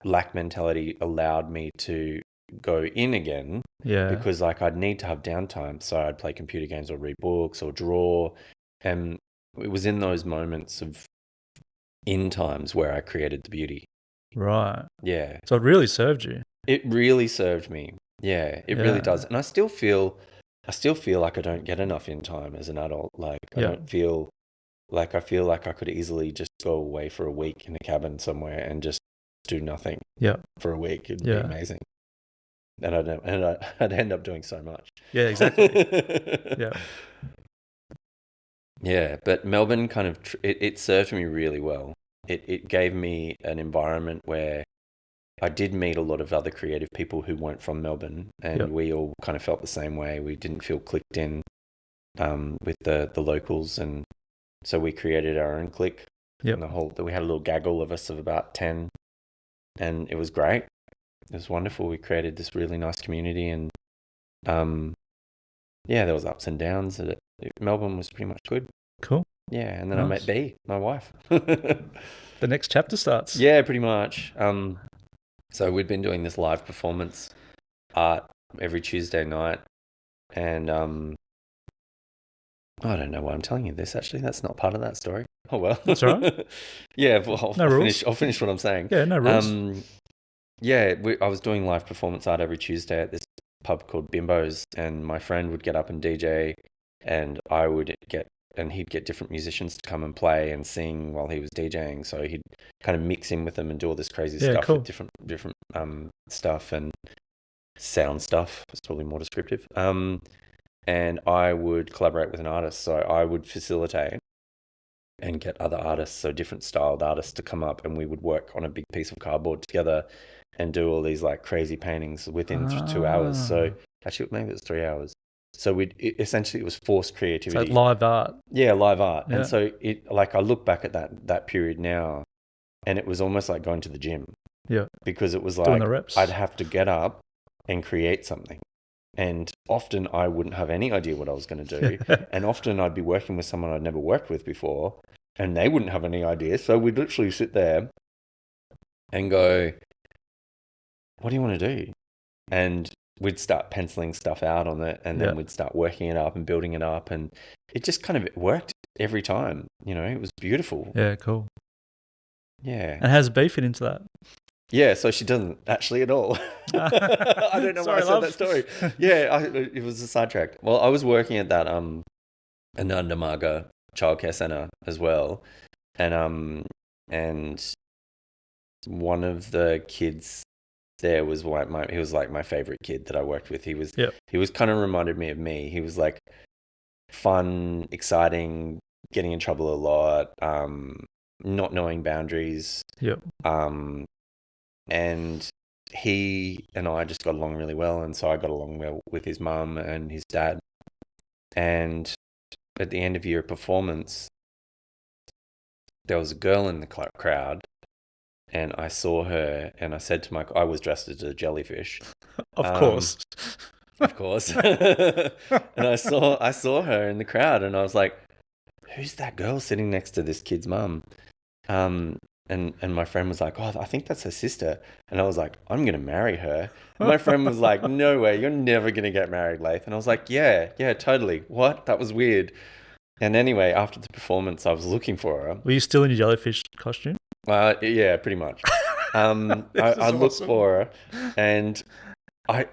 lack mentality allowed me to go in again. Yeah. Because like I'd need to have downtime. So I'd play computer games or read books or draw. And it was in those moments of in times where I created the beauty. Right. Yeah. So it really served you. It really served me. Yeah, it really Yeah. does. And I still feel like I don't get enough in time as an adult. Like I Yeah. don't feel like I feel like I could easily just go away for a week in a cabin somewhere and just do nothing Yeah. for a week. It'd be Yeah. amazing. And I'd end up doing so much. Yeah, exactly. Yeah. Yeah, but Melbourne kind of it served me really well. It gave me an environment where I did meet a lot of other creative people who weren't from Melbourne, and Yep. we all kind of felt the same way. We didn't feel clicked in with the locals, and so we created our own clique. Yep. And we had a little gaggle of us of about 10, and it was great. It was wonderful. We created this really nice community, and yeah, there was ups and downs. Melbourne was pretty much good. Cool. Yeah, and then I met Nice. B, my wife. The next chapter starts. Yeah, pretty much. So we'd been doing this live performance art every Tuesday night, and I don't know why I'm telling you this. Actually, that's not part of that story. Oh well, That's all right. Yeah, well, No rules. I'll finish what I'm saying. Yeah, no rules. Yeah, I was doing live performance art every Tuesday at this pub called Bimbo's, and my friend would get up and DJ, and he'd get different musicians to come and play and sing while he was DJing. So he'd kind of mix in with them and do all this crazy Yeah, stuff cool. with different stuff and sound stuff. It's probably more descriptive. And I would collaborate with an artist. So I would facilitate and get other artists, so different styled artists, to come up, and we would work on a big piece of cardboard together and do all these like crazy paintings within 2 hours. So actually, maybe it was 3 hours. So essentially it was forced It's creativity. like live art. Yeah, live art. Yeah. And so I look back at that period now, and it was almost like going to the gym. Yeah. Because it was Doing like the reps. I'd have to get up and create something. And often I wouldn't have any idea what I was going to do. And often I'd be working with someone I'd never worked with before, and they wouldn't have any idea. So we'd literally sit there and go, what do you want to do? And we'd start penciling stuff out on it, and then we'd start working it up and building it up. And it just kind of worked every time. You know, it was beautiful. Yeah, cool. Yeah. And how's B fit into that? Yeah, so she doesn't actually at all. I don't know why I said that story. Yeah, it was a sidetrack. Well, I was working at that Anandamaga childcare center as well, and one of the kids there was he was like my favorite kid that I worked with. He was kind of reminded me of me. He was like fun, exciting, getting in trouble a lot, not knowing boundaries. Yep. And he and I just got along really well, and so I got along well with his mum and his dad. And at the end of your performance, there was a girl in the crowd, and I saw her, and I said to I was dressed as a jellyfish. Of course. Of course. And I saw her in the crowd, and I was like, who's that girl sitting next to this kid's mum? And my friend was like, oh, I think that's her sister. And I was like, I'm going to marry her. And my friend was like, no way, you're never going to get married, Leith. And I was like, yeah, totally. What? That was weird. And anyway, after the performance, I was looking for her. Were you still in your jellyfish costume? Yeah, pretty much. I looked for her, and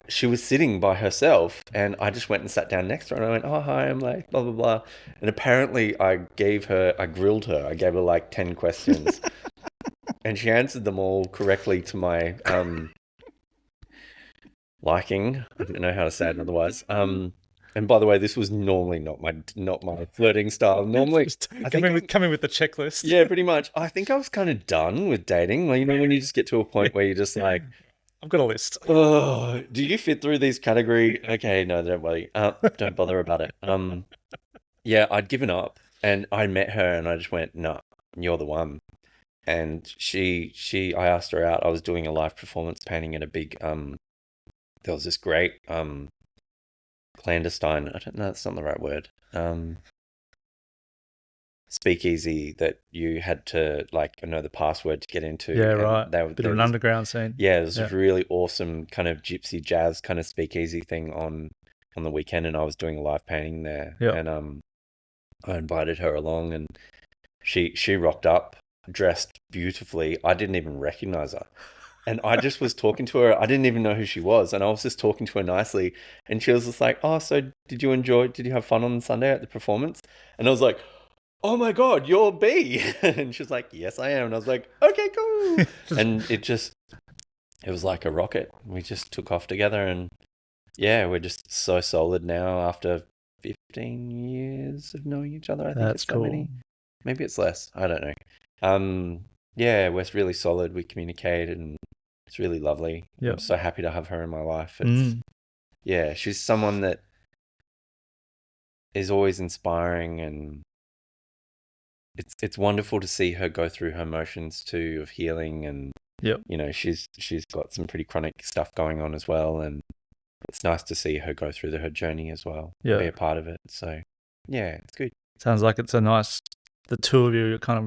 she was sitting by herself, and I just went and sat down next to her, and I went, oh, hi, I'm Leith, blah, blah, blah. And apparently I grilled her. I gave her like 10 questions. And she answered them all correctly to my liking. I didn't know how to say it otherwise. And by the way, this was normally not my flirting style. Normally, Just I think coming with the checklist. yeah, pretty much. I think I was kind of done with dating. Like, when you just get to a point where you're just like, I've got a list. oh, do you fit through these category? Okay, no, don't worry. Don't bother about it. Yeah, I'd given up, and I met her, and I just went, no, you're the one. And I asked her out. I was doing a live performance painting at a big, there was this great, clandestine. I don't know, that's not the right word. Speakeasy that you had to like know the password to get into. Yeah, And right. there Bit of an was underground scene. yeah, it was Yeah. a really awesome kind of gypsy jazz kind of speakeasy thing on the weekend, and I was doing a live painting there, Yeah. and I invited her along, and she rocked up dressed beautifully. I didn't even recognize her. And I just was talking to her. I didn't even know who she was. And I was just talking to her nicely. And she was just like, oh, so did you have fun on Sunday at the performance? And I was like, oh my God, you're B. And she was like, yes, I am. And I was like, okay, cool. And it was like a rocket. We just took off together. And yeah, we're just so solid now after 15 years of knowing each other. I think That's it's that cool. many. Maybe it's less. I don't know. Yeah, we're really solid. We communicate, and it's really lovely. Yeah. I'm so happy to have her in my life. It's yeah, she's someone that is always inspiring, and it's wonderful to see her go through her motions too of healing. And Yep. you know, she's got some pretty chronic stuff going on as well, and it's nice to see her go through her journey as well. Yeah. Be a part of it. So yeah, it's good. Sounds like it's a nice, the two of you are kind of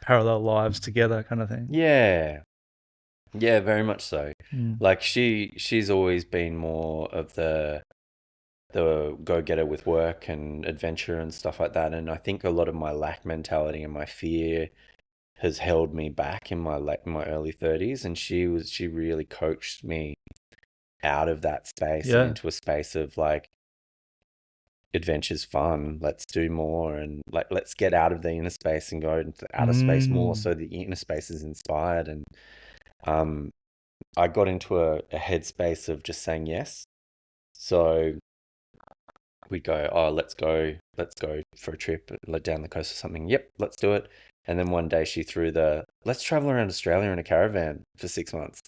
parallel lives together kind of thing. Yeah. Yeah, very much so. Mm. Like she's always been more of the go-getter with work and adventure and stuff like that. And I think a lot of my lack mentality and my fear has held me back in my early 30s. And she really coached me out of that space Yeah. and into a space of like, adventure's fun. Let's do more, and like let's get out of the inner space and go into the outer space more, so the inner space is inspired. And I got into a headspace of just saying yes. So we'd go, oh, let's go for a trip down the coast or something. Yep, let's do it. And then one day she threw let's travel around Australia in a caravan for 6 months.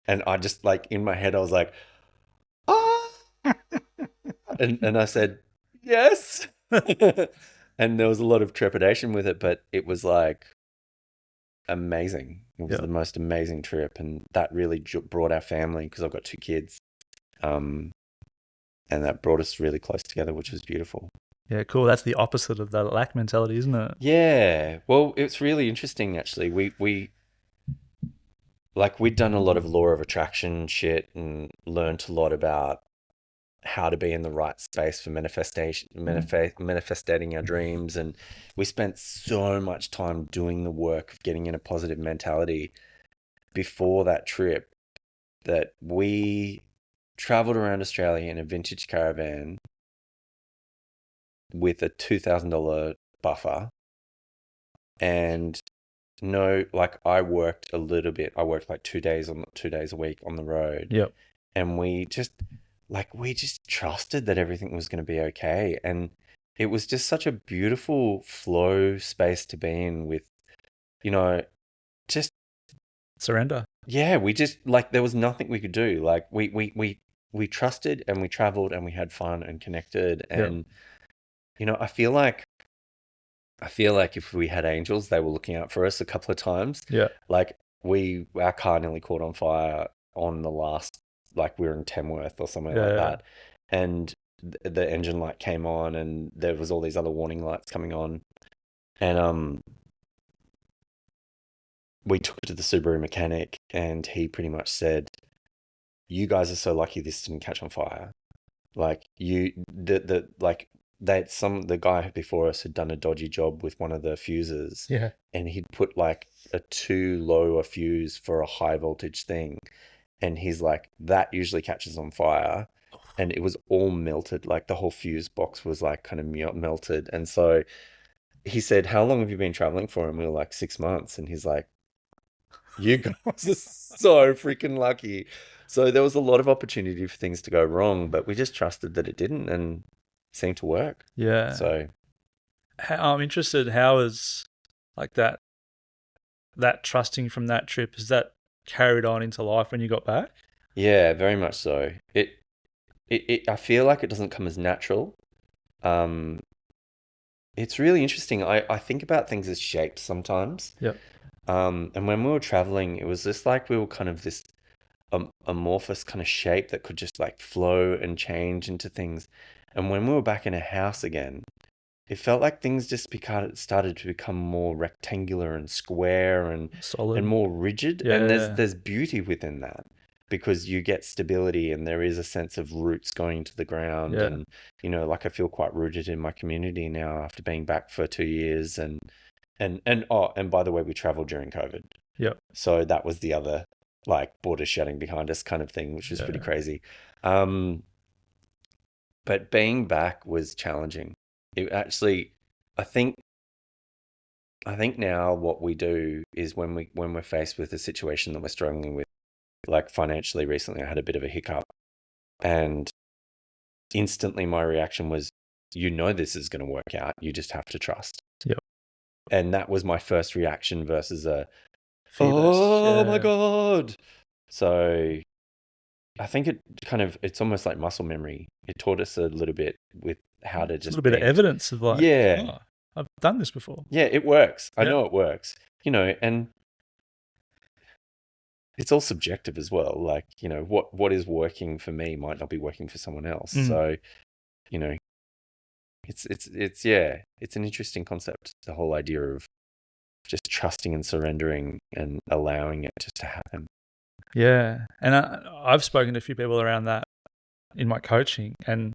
And I just like, in my head, I was like, ah, and I said, yes. And there was a lot of trepidation with it, but it was like amazing. It was the most amazing trip. And that really brought our family, because I've got 2 kids. And that brought us really close together, which was beautiful. Yeah, cool. That's the opposite of that lack mentality, isn't it? Yeah. Well, it's really interesting, actually. We'd done a lot of law of attraction shit and learned a lot about how to be in the right space for manifesting our dreams. And we spent so much time doing the work of getting in a positive mentality before that trip that we traveled around Australia in a vintage caravan with a $2,000 buffer. And no, like I worked a little bit. I worked like 2 days a week on the road. Yep. And we just trusted that everything was going to be okay. And it was just such a beautiful flow space to be in with, just surrender. Yeah, we just like, there was nothing we could do. Like we trusted, and we traveled, and we had fun and connected. And I feel like if we had angels, they were looking out for us a couple of times. Yeah. Like our car nearly caught on fire on the last, like we were in Tamworth or somewhere like that. And the engine light came on, and there was all these other warning lights coming on. And we took it to the Subaru mechanic, and he pretty much said, you guys are so lucky this didn't catch on fire. Like the guy before us had done a dodgy job with one of the fuses. Yeah. And he'd put like a too low a fuse for a high voltage thing. And he's like, that usually catches on fire. And it was all melted. Like the whole fuse box was like kind of melted. And so he said, how long have you been traveling for? And we were like, 6 months. And he's like, you guys are so freaking lucky. So there was a lot of opportunity for things to go wrong, but we just trusted that it didn't and seemed to work. Yeah. So I'm interested, how is like that trusting from that trip, is that carried on into life when you got back? yeah, very much so. I feel like it doesn't come as natural. Um, it's really interesting. I think about things as shapes sometimes. Yep. And when we were traveling, it was just like we were kind of this amorphous kind of shape that could just like flow and change into things. And when we were back in a house again, it felt like things just started to become more rectangular and square and Solid. more rigid. And Yeah. there's beauty within that because you get stability and there is a sense of roots going to the ground. Yeah. And, like I feel quite rooted in my community now after being back for 2 years. And by the way, we traveled during COVID. Yep. So that was the other like border shutting behind us kind of thing, which was pretty crazy. But being back was challenging. It actually, I think now what we do is when we're faced with a situation that we're struggling with, like financially recently, I had a bit of a hiccup, and instantly my reaction was, this is going to work out. You just have to trust. Yep. And that was my first reaction versus Oh my God. So I think it's almost like muscle memory. It taught us a little bit with how to It's a just little bit of evidence of like, yeah, I've done this before. yeah, it works. I Yep. know it works, and it's all subjective as well. Like, what is working for me might not be working for someone else. So, it's an interesting concept, the whole idea of just trusting and surrendering and allowing it just to happen. Yeah. And I've spoken to a few people around that in my coaching, and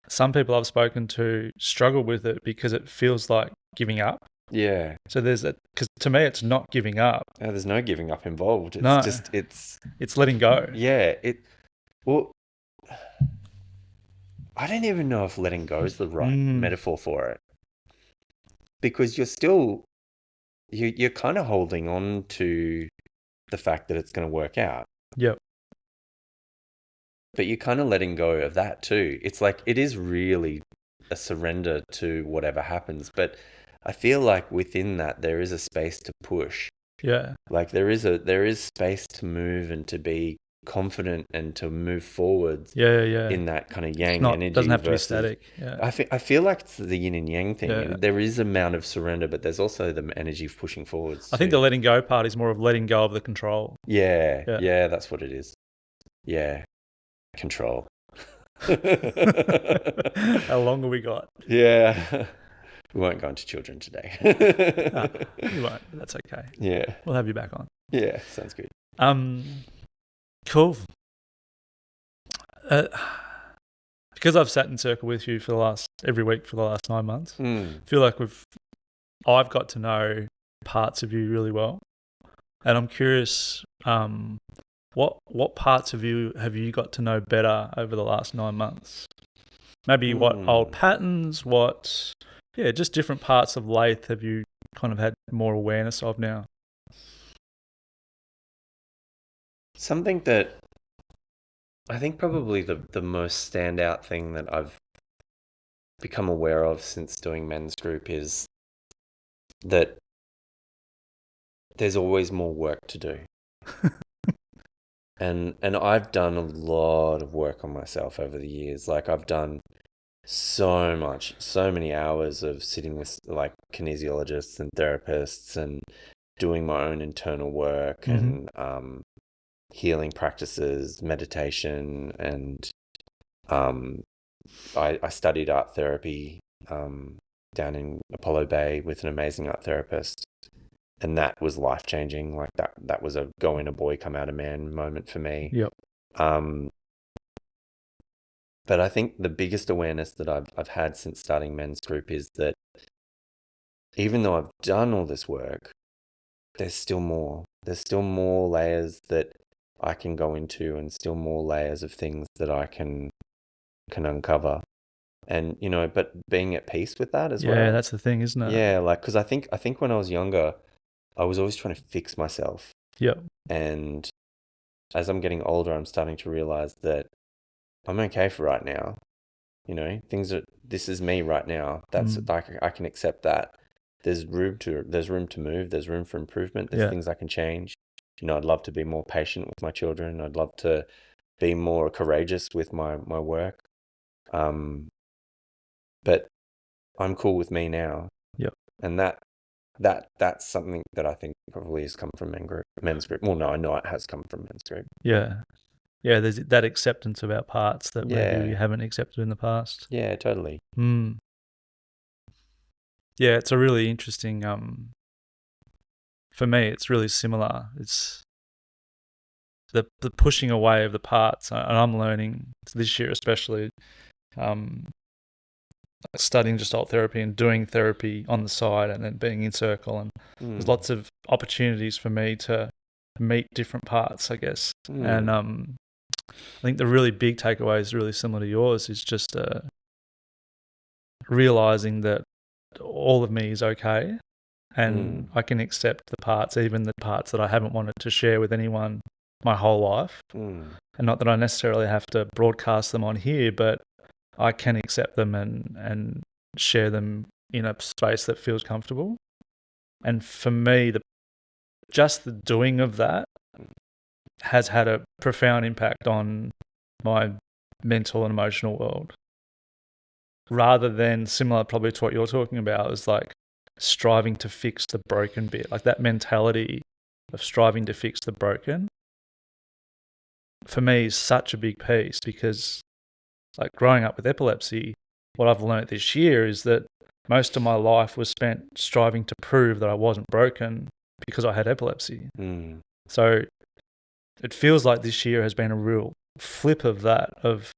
some people I've spoken to struggle with it because it feels like giving up. Yeah. So because to me, it's not giving up. No, there's no giving up involved. It's No. just, it's letting go. Yeah. Well, I don't even know if letting go is the right metaphor for it, because you're kind of holding on to the fact that it's going to work out. Yep. But you're kind of letting go of that too. It's like, it is really a surrender to whatever happens. But I feel like within that, there is a space to push. Yeah. Like there is space to move and to be confident and to move forwards. Yeah. Yeah. In that kind of yang energy. It doesn't have to be static. Yeah. I feel like it's the yin and yang thing. Yeah. There is amount of surrender, but there's also the energy of pushing forwards. I think the letting go part is more of letting go of the control. Yeah. Yeah, that's what it is. Yeah. Control. How long have we got? Yeah. We won't go into children today. We won't, but that's okay. Yeah. We'll have you back on. Yeah, sounds good. Cool. Because I've sat in circle with you every week for the last 9 months, I feel like I've got to know parts of you really well, and I'm curious, what parts of you have you got to know better over the last 9 months? Maybe what old patterns, just different parts of Leith have you kind of had more awareness of now? Something that I think probably the most standout thing that I've become aware of since doing men's group is that there's always more work to do. And I've done a lot of work on myself over the years. Like I've done so many hours of sitting with like kinesiologists and therapists and doing my own internal work and healing practices, meditation, and I studied art therapy down in Apollo Bay with an amazing art therapist. And that was life-changing. Like that was a go in a boy, come out a man moment for me. Yep. But I think the biggest awareness that I've had since starting men's group is that even though I've done all this work, there's still more. There's still more layers that I can go into, and still more layers of things that I can uncover. And but being at peace with that as well. Yeah, that's the thing, isn't it? Yeah, like because I think when I was younger, I was always trying to fix myself. Yep. And as I'm getting older, I'm starting to realize that I'm okay for right now. This is me right now. That's like, I can accept that. There's room to move. There's room for improvement. There's things I can change. I'd love to be more patient with my children. I'd love to be more courageous with my work. But I'm cool with me now. Yep. And that's something that I think probably has come from men's group. Well, no, I know it has come from men's group. Yeah. Yeah, there's that acceptance of our parts that maybe we haven't accepted in the past. Yeah, totally. Yeah, it's a really interesting, for me, it's really similar. It's the pushing away of the parts, and I'm learning this year especially, studying gestalt therapy and doing therapy on the side and then being in circle, and there's lots of opportunities for me to meet different parts, I guess. And I think the really big takeaway is really similar to yours, is just realizing that all of me is okay, and I can accept the parts, even the parts that I haven't wanted to share with anyone my whole life. And not that I necessarily have to broadcast them on here, but I can accept them and share them in a space that feels comfortable. And for me, just the doing of that has had a profound impact on my mental and emotional world. Rather than, similar probably to what you're talking about, is like striving to fix the broken bit, like that mentality of striving to fix the broken, for me is such a big piece, because like growing up with epilepsy, what I've learned this year is that most of my life was spent striving to prove that I wasn't broken because I had epilepsy. So it feels like this year has been a real flip of that, of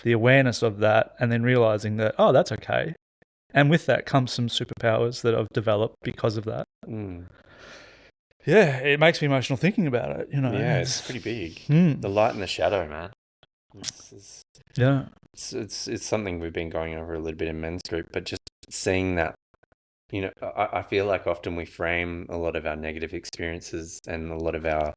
the awareness of that, and then realizing that, oh, that's okay. And with that comes some superpowers that I've developed because of that. Yeah, it makes me emotional thinking about it. Yeah, it's pretty big. The light and the shadow, man. It's something we've been going over a little bit in men's group, but just seeing that, I feel like often we frame a lot of our negative experiences and a lot of our,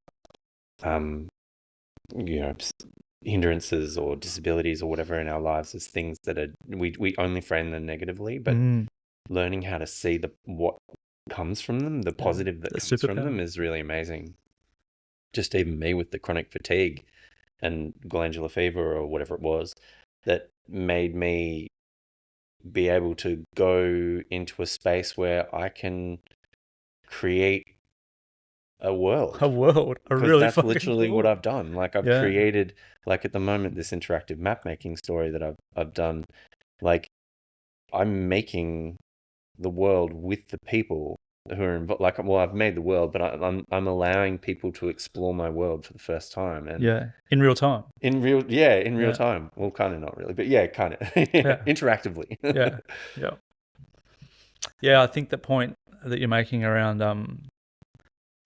hindrances or disabilities or whatever in our lives as things that are, we only frame them negatively, but learning how to see what comes from them, the positive that comes from them, is really amazing. Just even me with the chronic fatigue and glandular fever or whatever it was, that made me be able to go into a space where I can create a world. Because that's literally what I've done. Like I've created, like at the moment, this interactive map making story that I've done. Like I'm making the world with the people who are involved. Like, well, I've made the world, but I'm allowing people to explore my world for the first time. And in real time. In real time. Well, kind of not really, but kind of interactively. Yeah, I think the point that you're making around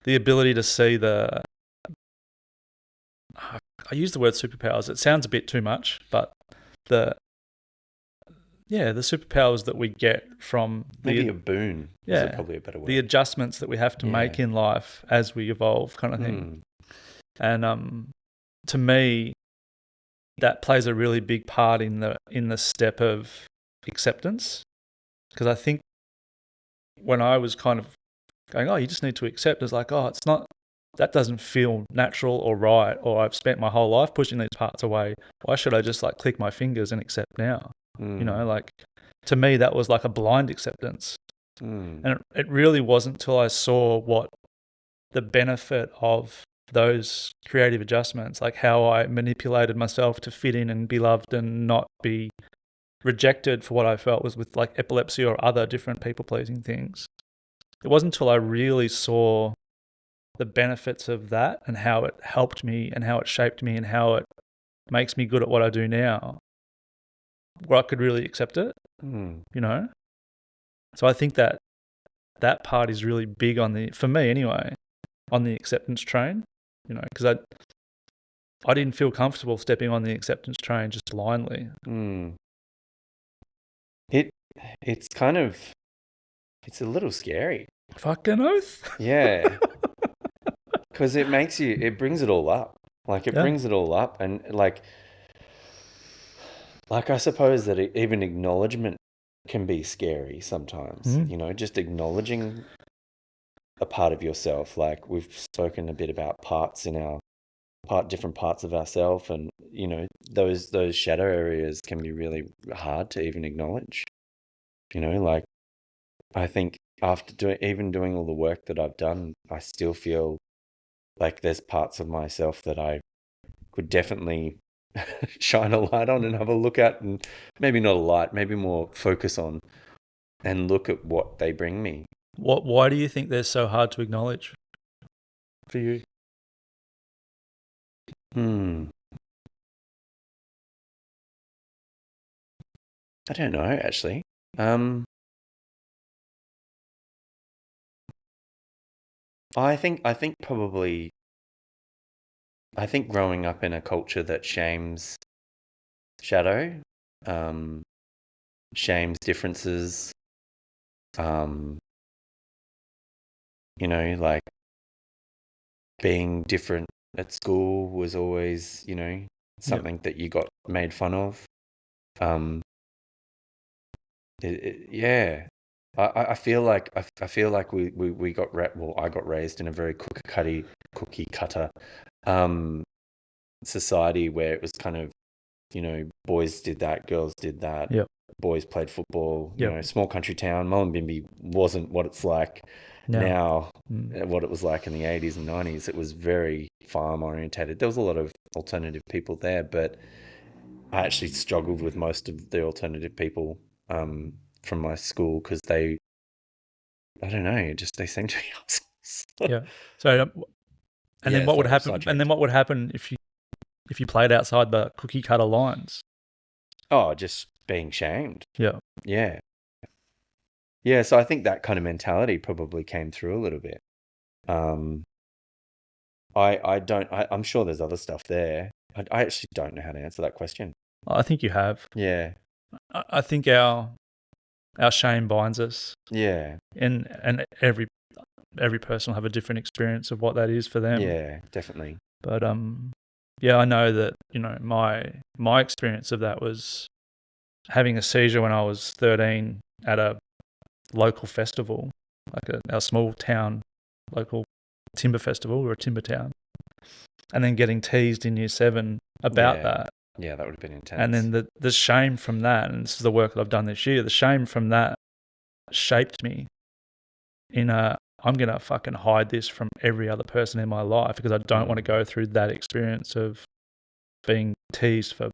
the ability to see I use the word superpowers. It sounds a bit too much, but the superpowers that we get from maybe a boon is probably a better word. The adjustments that we have to make in life as we evolve, kind of thing. And to me, that plays a really big part in the step of acceptance, because I think when I was kind of going, oh, you just need to accept, it's like, oh, it's not, that doesn't feel natural or right, or I've spent my whole life pushing these parts away. Why should I just like click my fingers and accept now? Like to me, that was like a blind acceptance. And it really wasn't till I saw what the benefit of those creative adjustments, like how I manipulated myself to fit in and be loved and not be rejected for what I felt was with like epilepsy or other different people-pleasing things. It wasn't until I really saw the benefits of that and how it helped me and how it shaped me and how it makes me good at what I do now, where I could really accept it, So I think that part is really big for me anyway, on the acceptance train, because I didn't feel comfortable stepping on the acceptance train just blindly. It's kind of, it's a little scary. Fucking oath. Yeah. Because it brings it all up. Like it Yeah. brings it all up, and like I suppose that even acknowledgement can be scary sometimes. Mm. You know, just acknowledging a part of yourself. Like we've spoken a bit about different parts of ourselves, and you know, those shadow areas can be really hard to even acknowledge. You know, like I think after doing all the work that I've done, I still feel like there's parts of myself that I could definitely shine a light on and have a look at, and maybe not a light, maybe more focus on and look at what they bring me. Why do you think they're so hard to acknowledge for you? Hmm. I don't know, actually. I think probably I think growing up in a culture that shames shadow, um, shames differences, um, you know, like being different at school was always, you know, something that you got made fun of. Um, yeah, I feel like I feel like we got well, I got raised in a very cookie cutter um society where it was kind of, you know, boys did that, girls did that, Yep. boys played football, you Yep. know, small country town. Mullumbimby wasn't what it's like Now. now, Mm. what it was like in the 80s and 90s. It was very farm orientated. There was a lot of alternative people there, but I actually struggled with most of the alternative people from my school because I don't know, just they seem to be assholes. Yeah. So, and then Yeah, what would sorry, happen? And then sidetracked. what would happen if you played outside the cookie cutter lines? Oh, just being shamed. Yeah. Yeah. Yeah, so I think that kind of mentality probably came through a little bit. Um, I'm sure there's other stuff there. I actually don't know how to answer that question. I think you have. Yeah, I think our shame binds us, yeah, and every person will have a different experience of what that is for them. yeah, definitely. But yeah, I know that, you know, my experience of that was having a seizure when I was 13 at a local festival, like our small town local timber festival. We're a timber town, and then getting teased in year 7 about Yeah, that. yeah, that would have been And intense. then the shame from that, and this is the work that I've done this year, the shame from that shaped me in I'm going to fucking hide this from every other person in my life because I don't want to go through that experience of being teased for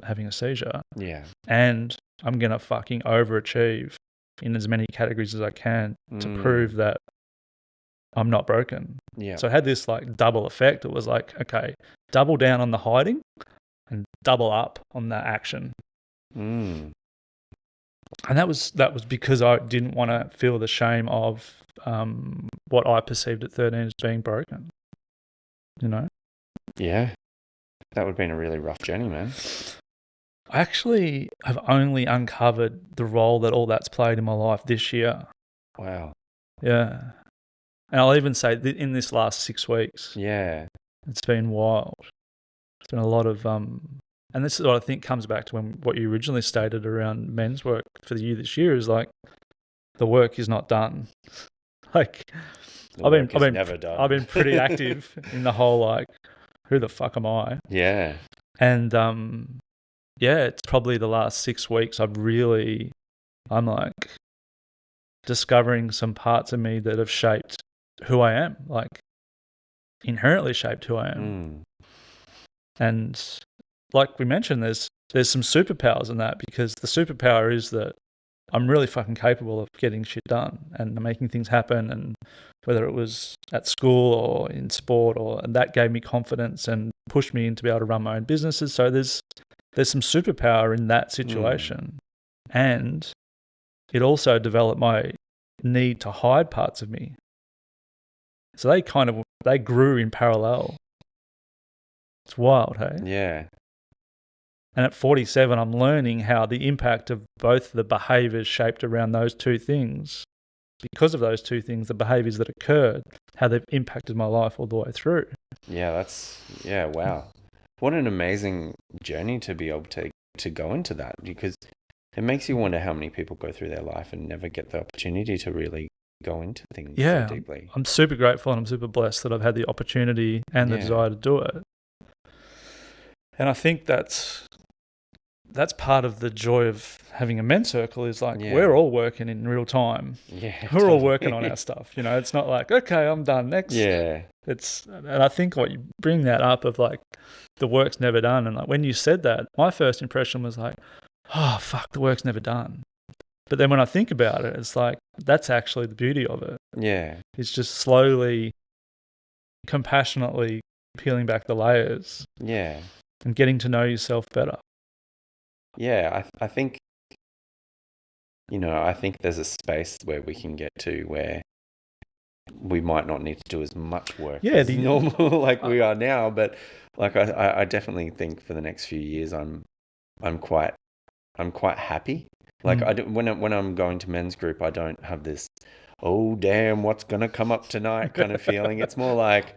having a seizure. Yeah. And I'm going to fucking overachieve in as many categories as I can to prove that I'm not broken. Yeah. So it had this like double effect. It was like, okay, double down on the hiding and double up on the action. And that was because I didn't want to feel the shame of what I perceived at 13 as being broken. You know? Yeah. That would have been a really rough journey, man. I actually have only uncovered the role that all that's played in my life this year. Wow. Yeah. And I'll even say in this last 6 weeks. Yeah. It's been wild. It's been a lot of and this is what I think comes back to what you originally stated around men's work for the year this year is like the work is not done. Like I've been pretty active in the whole like who the fuck am I? Yeah. And yeah, it's probably the last 6 weeks I'm like discovering some parts of me that have shaped who I am, like inherently shaped who I am. And like we mentioned, there's some superpowers in that because the superpower is that I'm really fucking capable of getting shit done and making things happen. And whether it was at school or in sport, and that gave me confidence and pushed me in to be able to run my own businesses. So there's some superpower in that situation. And it also developed my need to hide parts of me. So they grew in parallel. It's wild, hey? Yeah. And at 47, I'm learning how the impact of both the behaviors shaped around those two things, because of those two things, the behaviors that occurred, how they've impacted my life all the way through. Yeah, wow. What an amazing journey to be able to go into that, because it makes you wonder how many people go through their life and never get the opportunity to really go into things so Yeah, deeply. I'm super grateful and I'm super blessed that I've had the opportunity and the Yeah. desire to do it. And I think that's part of the joy of having a men's circle is like Yeah. we're all working in real time. Yeah, We're all working on totally. our stuff. It's not like, okay, I'm done next. Yeah. And I think what you bring that up of like the work's never done. And like when you said that, my first impression was like, oh, fuck, the work's never done. But then when I think about it, it's like, that's actually the beauty of it. Yeah. It's just slowly, compassionately peeling back the layers Yeah. and getting to know yourself better. Yeah. I think, I think there's a space where we can get to where we might not need to do as much work as normal like we are now, but like I definitely think for the next few years I'm quite happy. Like when I'm going to men's group, I don't have this, oh damn, what's gonna come up tonight kind of feeling. It's more like,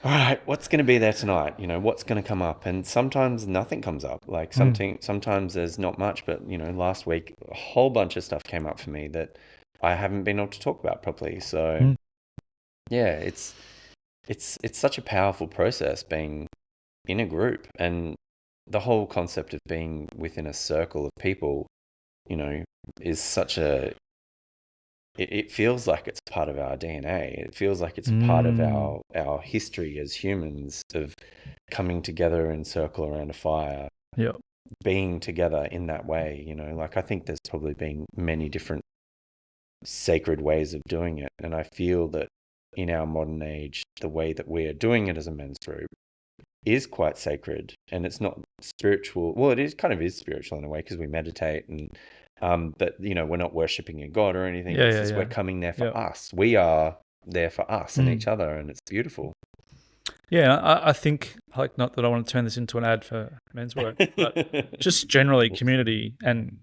all right, what's gonna be there tonight? What's gonna come up? And sometimes nothing comes up. Like sometimes there's not much, but last week a whole bunch of stuff came up for me that I haven't been able to talk about properly. So yeah, it's such a powerful process being in a group, and the whole concept of being within a circle of people, is such it feels like it's part of our DNA. It feels like it's part of our history as humans of coming together in circle around a fire. Yep. Being together in that way, like I think there's probably been many different sacred ways of doing it. And I feel that in our modern age, the way that we are doing it as a men's group is quite sacred, and it's not spiritual. Well, it is kind of is spiritual in a way because we meditate and but we're not worshipping a god or anything. It's just we're coming there for us. We are there for us and each other, and it's beautiful. Yeah, I think, like, not that I want to turn this into an ad for men's work, but just generally community and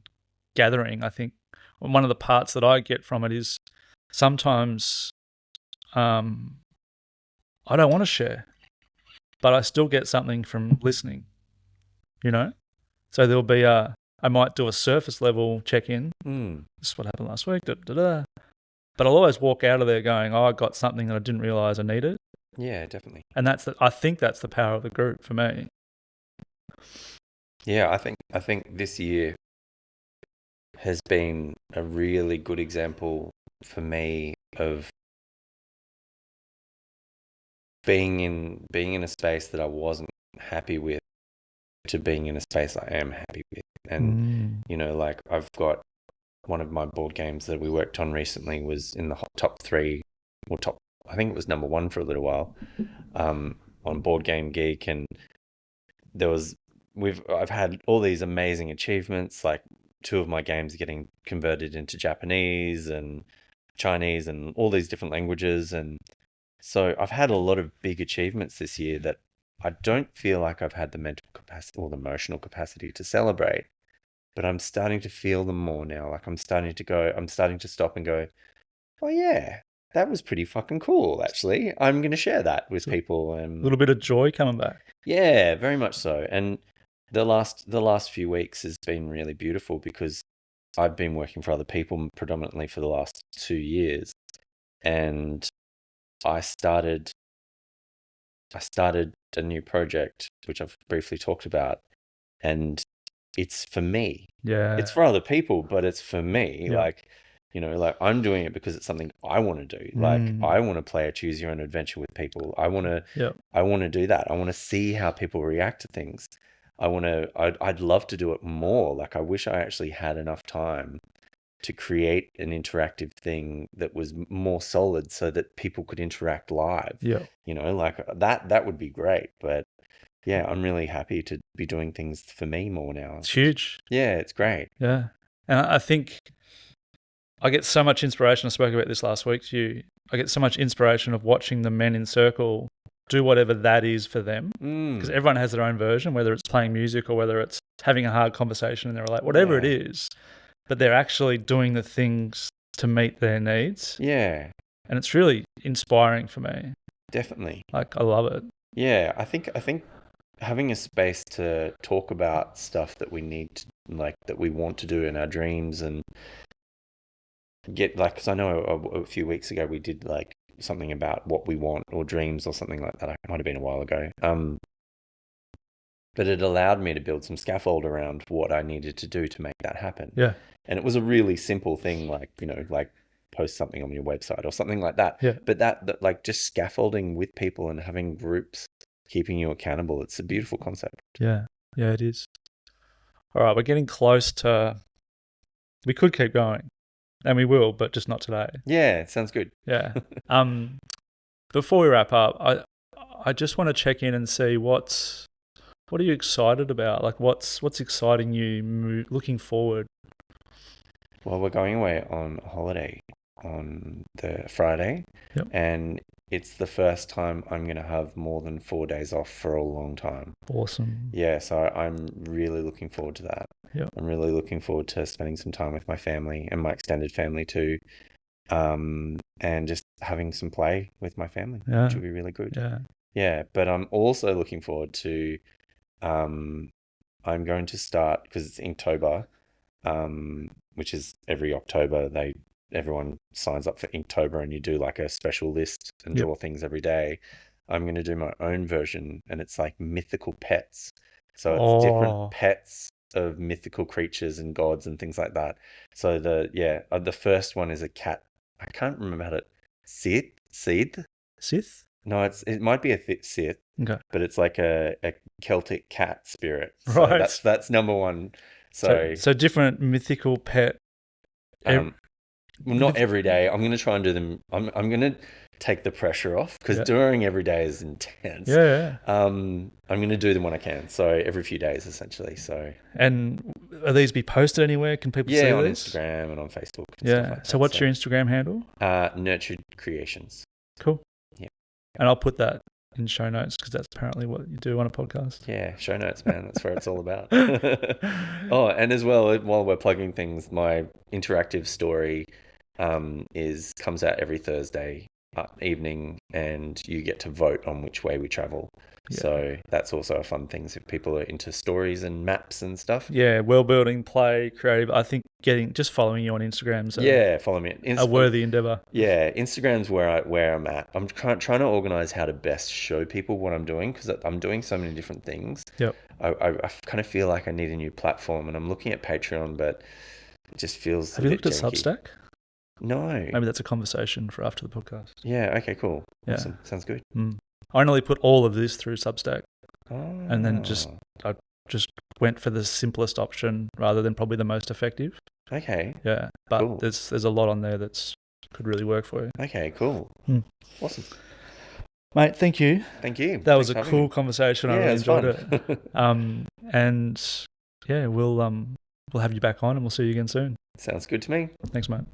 gathering. I think one of the parts that I get from it is sometimes I don't want to share, but I still get something from listening, So there'll be I might do a surface level check-in. This is what happened last week, But I'll always walk out of there going, oh, I got something that I didn't realize I needed. Yeah, definitely. And I think that's the power of the group for me. Yeah, I think this year has been a really good example for me of being in a space that I wasn't happy with to being in a space I am happy with. And like I've got one of my board games that we worked on recently was in the top 3 or top, I think it was number 1 for a little while, on Board Game Geek. And I've had all these amazing achievements, like 2 of my games getting converted into Japanese and Chinese and all these different languages. And so I've had a lot of big achievements this year that I don't feel like I've had the mental capacity or the emotional capacity to celebrate, but I'm starting to feel them more now. Like I'm starting to stop and go, oh yeah, that was pretty fucking cool, actually. I'm going to share that with people. A little bit of joy coming back. Yeah, very much so. And the last few weeks has been really beautiful because I've been working for other people predominantly for the last 2 years. And I started a new project, which I've briefly talked about, and it's for me. Yeah. It's for other people, but it's for me. Yeah. Like, like I'm doing it because it's something I want to do. Like I want to play a choose your own adventure with people. I want to do that. I want to see how people react to things. I'd love to do it more. Like I wish I actually had enough time to create an interactive thing that was more solid so that people could interact live. Yeah. Like that would be great. But yeah, I'm really happy to be doing things for me more now. It's huge. Yeah, it's great. Yeah. And I think I get so much inspiration. I spoke about this last week to you. I get so much inspiration of watching the men in circle do whatever that is for them. Because everyone has their own version, whether it's playing music or whether it's having a hard conversation and they're like, whatever it is, but they're actually doing the things to meet their needs. Yeah. And it's really inspiring for me. definitely. Like, I love it. Yeah, I think having a space to talk about stuff that we need to, like, that we want to do in our dreams, and get, like, because I know a few weeks ago we did like something about what we want or dreams or something like that. It might have been a while ago. But it allowed me to build some scaffold around what I needed to do to make that happen. Yeah. And it was a really simple thing, like, like post something on your website or something like that. Yeah. But that like just scaffolding with people and having groups keeping you accountable, it's a beautiful concept. Yeah. Yeah, it is. All right, we're getting close to. We could keep going, and we will, but just not today. Yeah, sounds good. Yeah. Before we wrap up, I just want to check in and see what are you excited about? Like, what's exciting you looking forward? Well, we're going away on holiday on the Friday, Yep. and it's the first time I'm going to have more than 4 days off for a long time. Awesome. Yeah, so I'm really looking forward to that. Yep. I'm really looking forward to spending some time with my family and my extended family too, and just having some play with my family, which will be really good. Yeah. Yeah, but I'm also looking forward to, I'm going to start, because it's Inktober, which is every October, everyone signs up for Inktober, and you do like a special list and Yep. draw things every day. I'm going to do my own version, and it's like mythical pets. So it's different pets of mythical creatures and gods and things like that. So the first one is a cat. I can't remember how to Sith. No, it might be a Sith. Okay. But it's like a Celtic cat spirit. So Right. that's number one. So different mythical pet. Well, not every day. I'm going to try and do them. I'm going to take the pressure off, because doing every day is intense. Yeah. I'm going to do them when I can. So every few days, essentially. So. And are these be posted anywhere? Can people see these? Yeah, on Instagram and on Facebook. And stuff like so what's your Instagram handle? Nurtured Creations. Cool. Yeah. And I'll put that in show notes, because that's apparently what you do on a podcast. Yeah, show notes, man. That's where it's all about. Oh, and as well, while we're plugging things, my interactive story comes out every Thursday evening, and you get to vote on which way we travel. Yeah. So that's also a fun thing if people are into stories and maps and stuff. Yeah, world building, play, creative. I think just following you on Instagram. Follow me. A worthy endeavor. Yeah, Instagram's where I'm at. I'm trying to organize how to best show people what I'm doing, because I'm doing so many different things. Yep. I kind of feel like I need a new platform, and I'm looking at Patreon, but it just feels. Have you looked at Substack? No. Maybe that's a conversation for after the podcast. Yeah. Okay. Cool. Yeah. Awesome. Sounds good. I only put all of this through Substack, and then I just went for the simplest option rather than probably the most effective. Okay. Yeah, but cool. there's a lot on there that's could really work for you. Okay. Cool. Awesome. Mate, thank you. Thank you. That was a cool conversation. I really enjoyed it. And yeah, we'll have you back on, and we'll see you again soon. Sounds good to me. Thanks, mate.